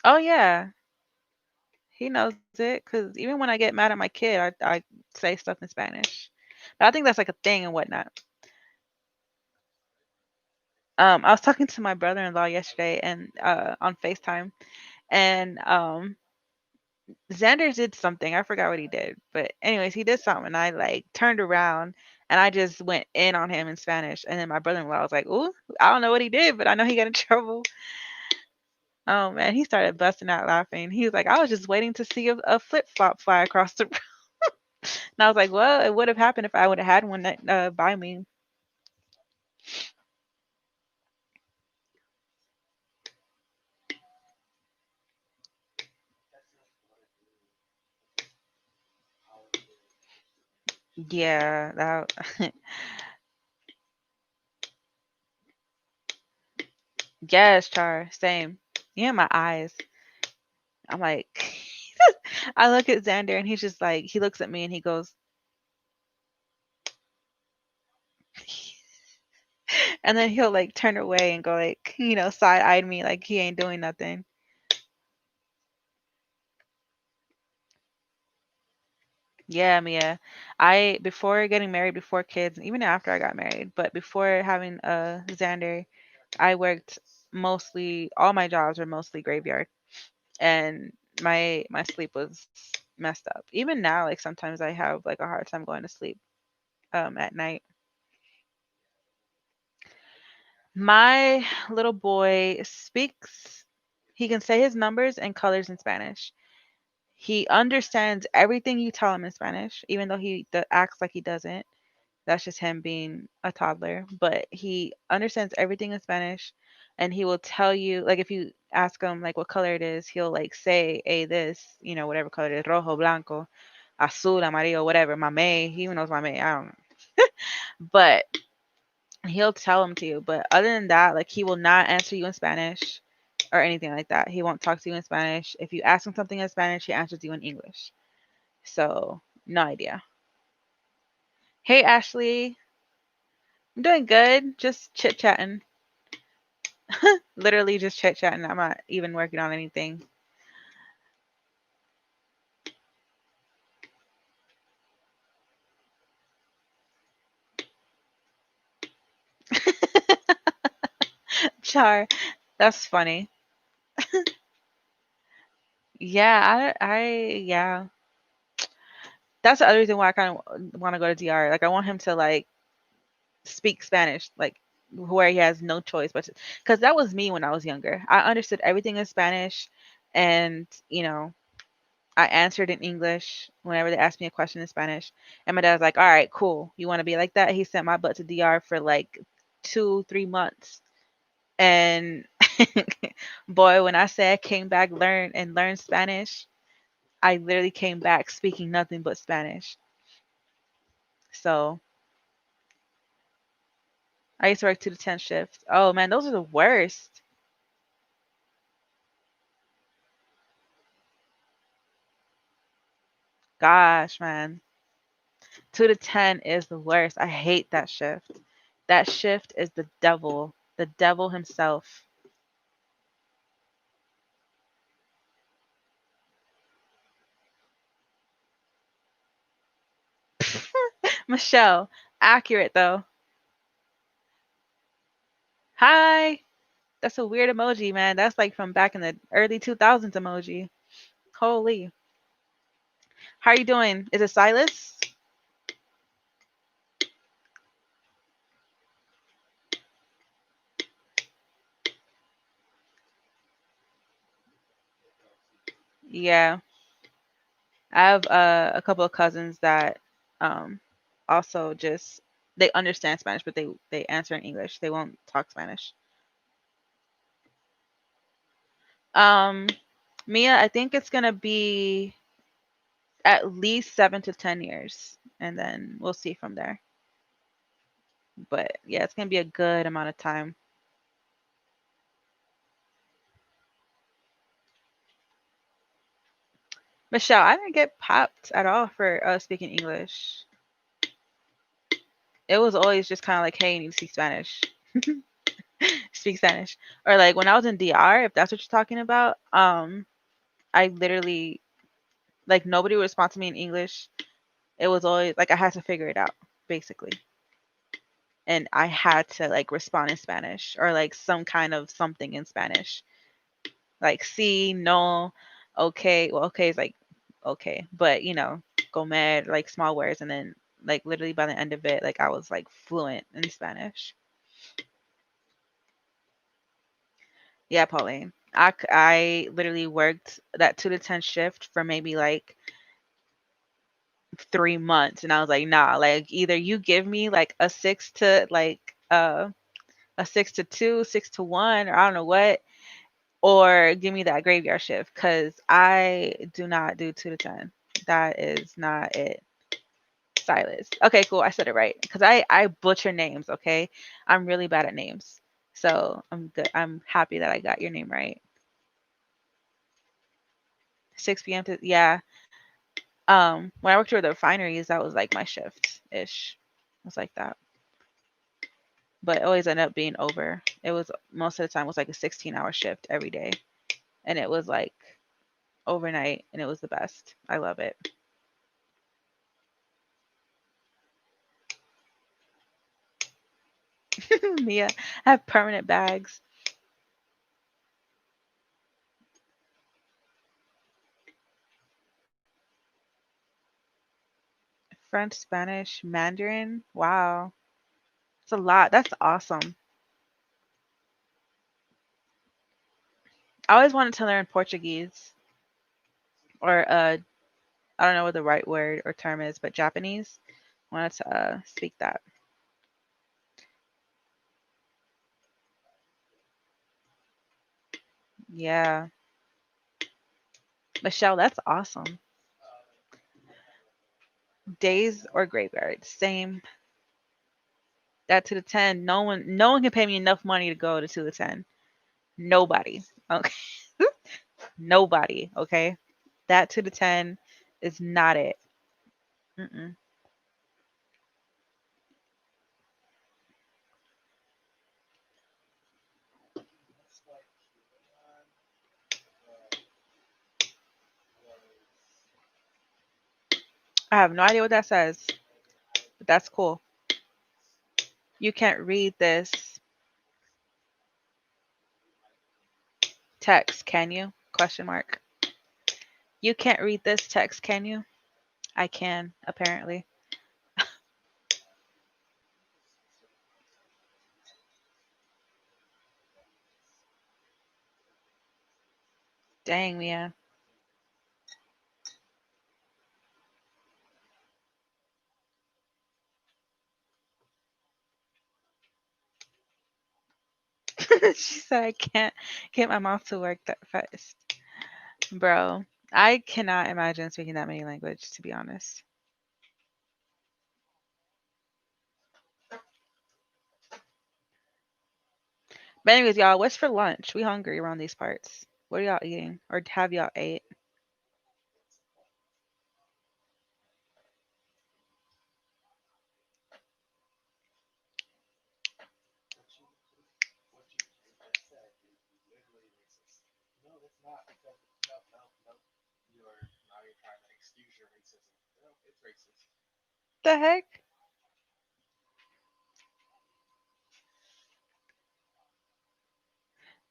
Oh yeah, he knows it. Cause even when I get mad at my kid, I say stuff in Spanish. But I think that's like a thing and whatnot. I was talking to my brother-in-law yesterday and on FaceTime, and Xander did something. I forgot what he did, but anyways, he did something. And I like turned around and I just went in on him in Spanish. And then my brother-in-law was like, "Ooh, I don't know what he did, but I know he got in trouble." Oh man, he started busting out laughing. He was like, "I was just waiting to see a flip flop fly across the." And I was like, "Well, it would have happened if I would have had one that, by me." Yeah, that. Yes, Char, same. Yeah, my eyes. I'm like, I look at Xander and he's just like, he looks at me and he goes, and then he'll like turn away and go like, side eyed me like he ain't doing nothing. Yeah, Mia. I before getting married, before kids, and even after I got married, but before having Xander, I worked mostly all my jobs were mostly graveyard, and my sleep was messed up. Even now, like sometimes I have like a hard time going to sleep at night. My little boy speaks. He can say his numbers and colors in Spanish. He understands everything you tell him in Spanish, even though he acts like he doesn't. That's just him being a toddler, but he understands everything in Spanish, and he will tell you, like, if you ask him like what color it is, he'll like say, "Hey, this, whatever color it is, rojo, blanco, azul, amarillo, whatever, mame." He even knows mame. I don't know, but he'll tell them to you. But other than that, like, he will not answer you in Spanish or anything like that. He won't talk to you in Spanish. If you ask him something in Spanish, he answers you in English. So no idea. Hey, Ashley, I'm doing good. Just chit chatting. Literally just chit chatting. I'm not even working on anything. Char, that's funny. Yeah, yeah. That's the other reason why I kind of want to go to DR. Like, I want him to like speak Spanish, like where he has no choice but because that was me when I was younger. I understood everything in Spanish, and I answered in English whenever they asked me a question in Spanish. And my dad was like, "All right, cool. You want to be like that?" He sent my butt to DR for like 2, 3 months. And boy, when I say I came back learn Spanish, I literally came back speaking nothing but Spanish. So I used to work 2 to 10 shift. Oh man, those are the worst. Gosh, man. 2 to 10 is the worst. I hate that shift. That shift is the devil himself. Michelle, accurate though. Hi. That's a weird emoji, man. That's like from back in the early 2000s emoji. Holy. How are you doing? Is it Silas? Yeah. I have a couple of cousins that um also just they understand Spanish, but they answer in English. They won't talk Spanish. Um Mia, I think it's gonna be at least 7 to 10 years, and then we'll see from there. But yeah, it's gonna be a good amount of time. Michelle, I didn't get popped at all for speaking English. It was always just kind of like, hey, you need to speak Spanish. Speak Spanish. Or like when I was in DR, if that's what you're talking about, I literally like nobody would respond to me in English. It was always like I had to figure it out, basically. And I had to like respond in Spanish or like some kind of something in Spanish. Like sí, no, okay. Well, okay is like okay, but comer, like small words, and then like literally by the end of it, like I was like fluent in Spanish. Yeah, Pauline. I literally worked that 2 to 10 shift for maybe like 3 months, and I was like, nah, like either you give me like a 6 to 2, 6 to 1, or I don't know what, or give me that graveyard shift because I do not do 2 to 10. That is not it. Silas. Okay, cool. I said it right because I butcher names. Okay, I'm really bad at names, so I'm good. I'm happy that I got your name right. 6 p.m. to yeah. When I worked for the refineries, that was like my shift ish. It was like that, but it always ended up being over. It was most of the time it was like a 16-hour shift every day, and it was like overnight, and it was the best. I love it. Mia, I have permanent bags. French, Spanish, Mandarin. Wow, it's a lot. That's awesome. I always wanted to learn Portuguese or I don't know what the right word or term is, but Japanese. Wanted to speak that. Yeah. Michelle, that's awesome. Days or graveyard, same. That to the 10. No one can pay me enough money to go to the 10. Nobody. Okay. Nobody, okay? That to the 10 is not it. Mm-mm. I have no idea what that says, but that's cool. You can't read this text, can you? Question mark. You can't read this text, can you? I can, apparently. Dang, Mia. She said I can't get my mouth to work that fast. Bro, I cannot imagine speaking that many language, to be honest. But anyways, y'all, what's for lunch? We hungry around these parts. What are y'all eating? Or have y'all ate? The heck?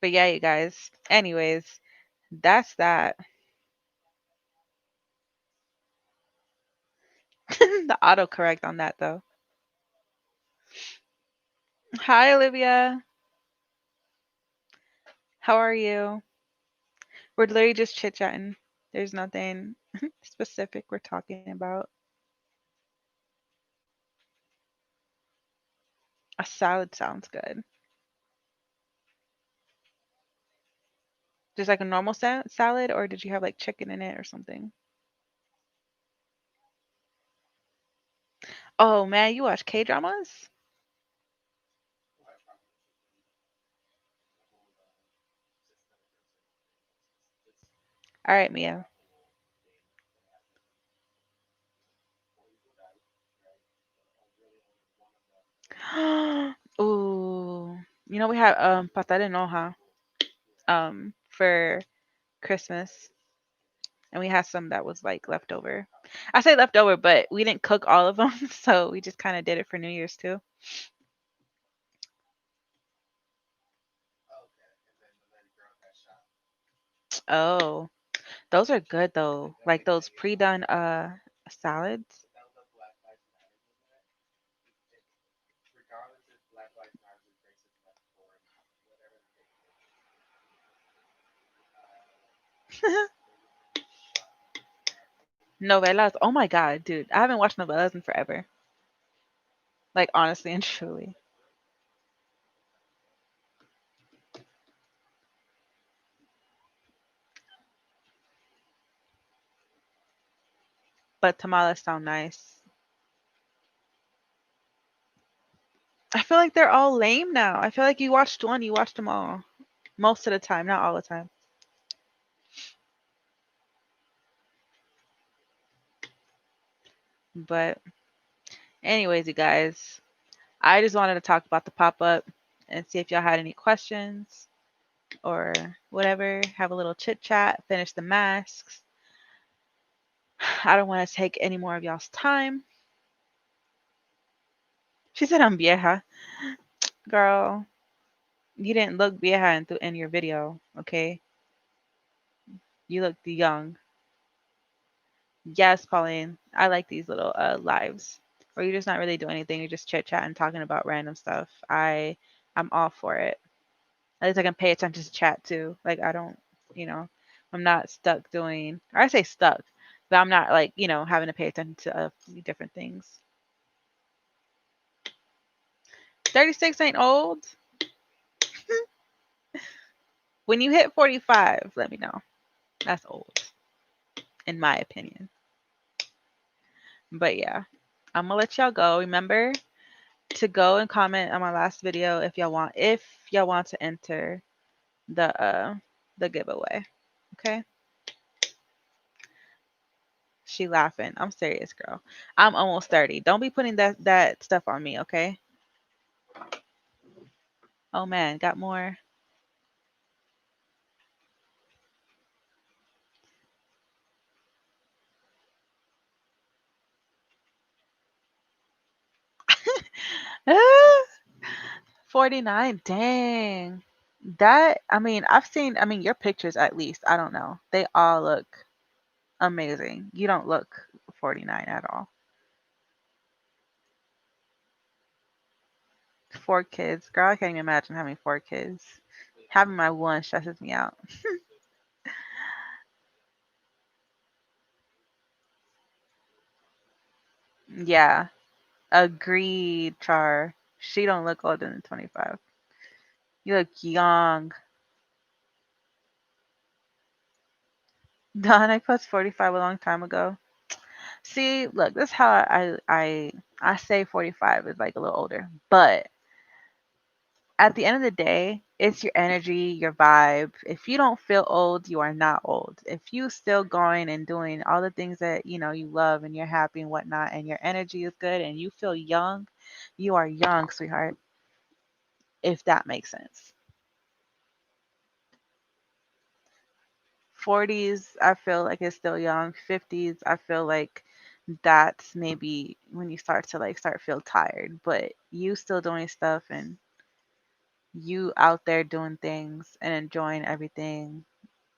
But yeah, you guys. Anyways, that's that. The autocorrect on that though. Hi, Olivia. How are you? We're literally just chit chatting. There's nothing specific we're talking about. A salad sounds good. Just like a normal salad, or did you have like chicken in it or something? Oh man, you watch K dramas? All right, Mia. Ooh, we had pata de noja for Christmas, and we had some that was like leftover. I say leftover, but we didn't cook all of them, so we just kind of did it for New Year's too. Oh, those are good though. Like those pre-done salads. Novelas. Oh my god, dude. I haven't watched novelas in forever. Like honestly and truly. But tamales sound nice. I feel like they're all lame now. I feel like you watched one, you watched them all. Most of the time, not all the time. But anyways, you guys, I just wanted to talk about the pop-up and see if y'all had any questions or whatever. Have a little chit chat, finish the masks. I don't want to take any more of y'all's time. She said I'm vieja. Girl, you didn't look vieja in your video, okay? You looked young. Yes, Pauline. I like these little lives where you're just not really doing anything. You're just chit chatting, talking about random stuff. I'm all for it. At least I can pay attention to chat too. Like I don't, you know, I'm not stuck doing, or I say stuck, but I'm not like having to pay attention to different things. 36 ain't old. When you hit 45, let me know. That's old, in my opinion. But yeah, I'm gonna let y'all go. Remember to go and comment on my last video if y'all want to enter the the giveaway. Okay? She laughing. I'm serious, girl. I'm almost 30. Don't be putting that stuff on me, okay? Oh man, got more. Ah, 49. Dang. I mean, I mean, your pictures at least. I don't know. They all look amazing. You don't look 49 at all. 4 kids. Girl, I can't even imagine having 4 kids. Having my one stresses me out. Yeah. Agreed, Char. She don't look older than 25. You look young. Don, I plus 45 a long time ago. See, look, this is how I say 45 is like a little older. But at the end of the day, it's your energy, your vibe. If you don't feel old, you are not old. If you still going and doing all the things that you love and you're happy and whatnot, and your energy is good and you feel young, you are young, sweetheart. If that makes sense. 40s, I feel like it's still young. 50s, I feel like that's maybe when you start to like start feel tired, but you still doing stuff and you out there doing things and enjoying everything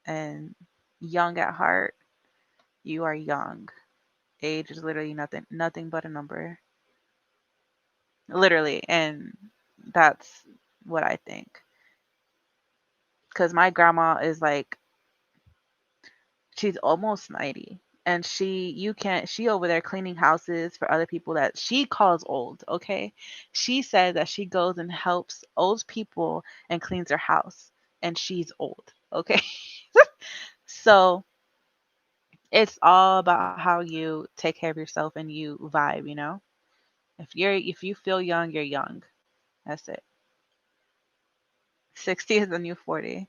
and young at heart, you are young. Age is literally nothing but a number. Literally, and that's what I think. Cuz my grandma is like she's almost 90 and she over there cleaning houses for other people that she calls old, okay? She said that she goes and helps old people and cleans their house and she's old, okay? So it's all about how you take care of yourself and you vibe. If you feel young, you're young. That's it. 60 is the new 40.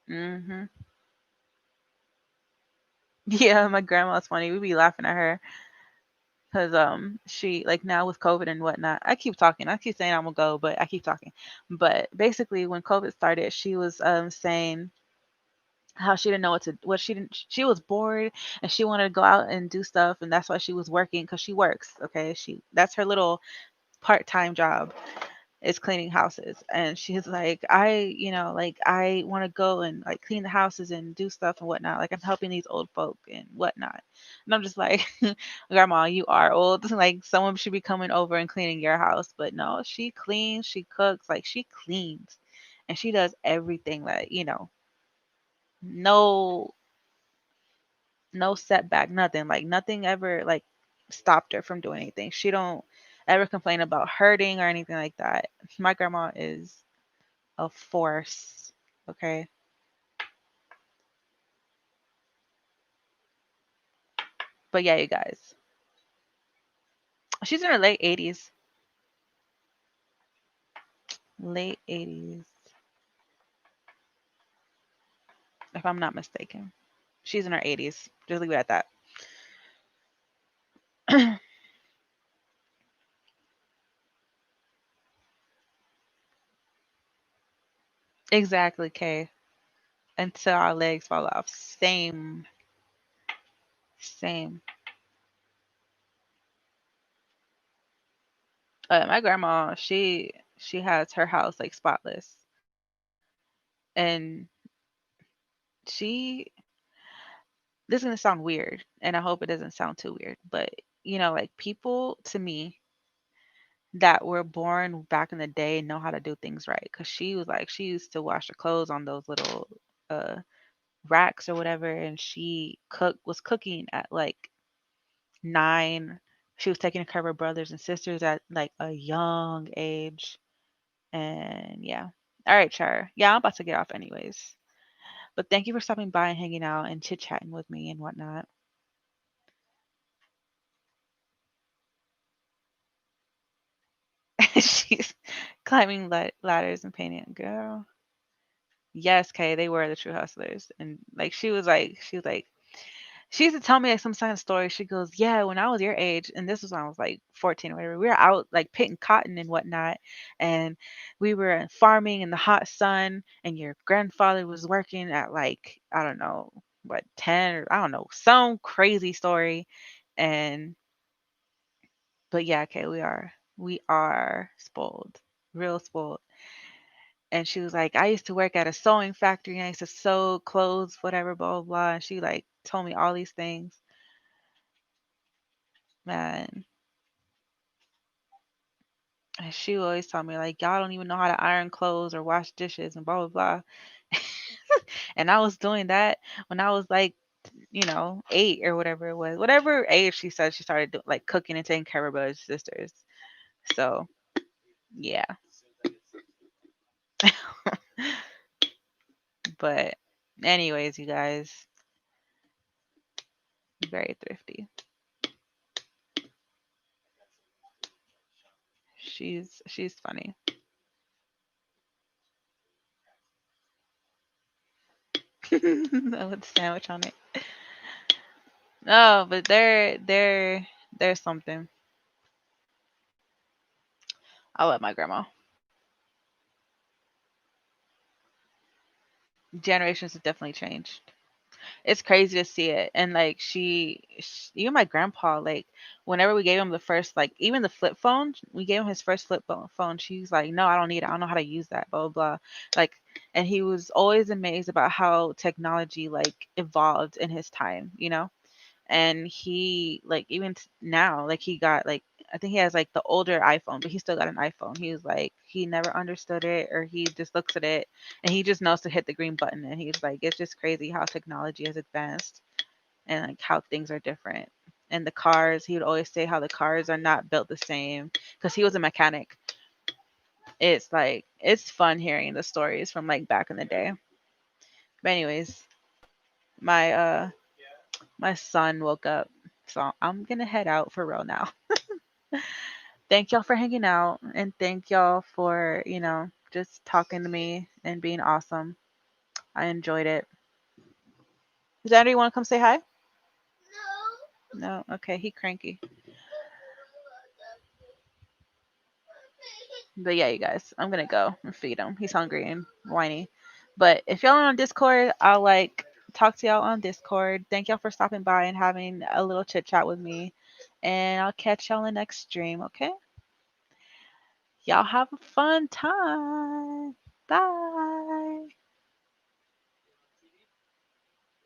Mhm. Yeah, my grandma's funny. We be laughing at her because she like now with COVID and whatnot. I keep talking. I keep saying I'm gonna go, but I keep talking. But basically, when COVID started, she was saying how she didn't know what she was bored and she wanted to go out and do stuff and that's why she was working because she works, okay? That's her little part-time job is cleaning houses. And she's like, like I want to go and like clean the houses and do stuff and whatnot. Like I'm helping these old folk and whatnot. And I'm just like, Grandma, you are old. Like someone should be coming over and cleaning your house. But no, she cleans, she cooks, like she cleans. And she does everything that, no no setback, nothing. Like nothing ever like stopped her from doing anything. She don't ever complain about hurting or anything like that. My grandma is a force. Okay. But yeah, you guys. She's in her late 80s. Late 80s, if I'm not mistaken. She's in her 80s. Just leave it at that. Exactly, Kay. Until our legs fall off. Same. Same. My grandma, she has her house like spotless. And she this is gonna sound weird, and I hope it doesn't sound too weird, but like people to me that were born back in the day know how to do things right. Cause she was like, she used to wash her clothes on those little uh racks or whatever, and she was cooking at like 9. She was taking care of her brothers and sisters at like a young age. And yeah. All right, Char. Yeah, I'm about to get off anyways. But thank you for stopping by and hanging out and chit chatting with me and whatnot. She's climbing ladders and painting. Girl. Yes, Kay, they were the true hustlers. And like she used to tell me like some kind of story. She goes, "Yeah, when I was your age, and this was when I was like 14 or whatever, we were out like picking cotton and whatnot, and we were farming in the hot sun, and your grandfather was working at like I don't know what 10 or I don't know some crazy story, and but yeah, okay, we are spoiled, real spoiled." And she was like, "I used to work at a sewing factory, and I used to sew clothes, whatever, blah blah blah." And she like told me all these things, man. And she would always tell me like, "Y'all don't even know how to iron clothes or wash dishes and blah blah blah." And I was doing that when I was like, 8 or whatever it was, whatever age she said she started like cooking and taking care of her brothers and sisters. So yeah, but anyways, you guys, very thrifty. She's funny. With the sandwich on it. No, but there's something. I love my grandma. Generations have definitely changed. It's crazy to see it. And like even my grandpa, like whenever we gave him the first, like even the flip phone, we gave him his first phone. She's like, "No, I don't need it. I don't know how to use that." Blah blah blah. Like, and he was always amazed about how technology like evolved in his time. And he like even now like he got like I think he has like the older iPhone, but he still got an iPhone. He was like he never understood it, or he just looks at it and he just knows to hit the green button, and he's like it's just crazy how technology has advanced and like how things are different. And the cars, he would always say how the cars are not built the same because he was a mechanic. It's like it's fun hearing the stories from like back in the day. But anyways, my my son woke up, so I'm gonna head out for real now. Thank y'all for hanging out, and thank y'all for, just talking to me and being awesome. I enjoyed it. Does anybody want to come say hi? No? Okay, he cranky. But yeah, you guys, I'm gonna go and feed him. He's hungry and whiny. But if y'all are on Discord, I'll like talk to y'all on Discord. Thank y'all for stopping by and having a little chit chat with me. And I'll catch y'all in the next stream, okay? Y'all have a fun time. Bye.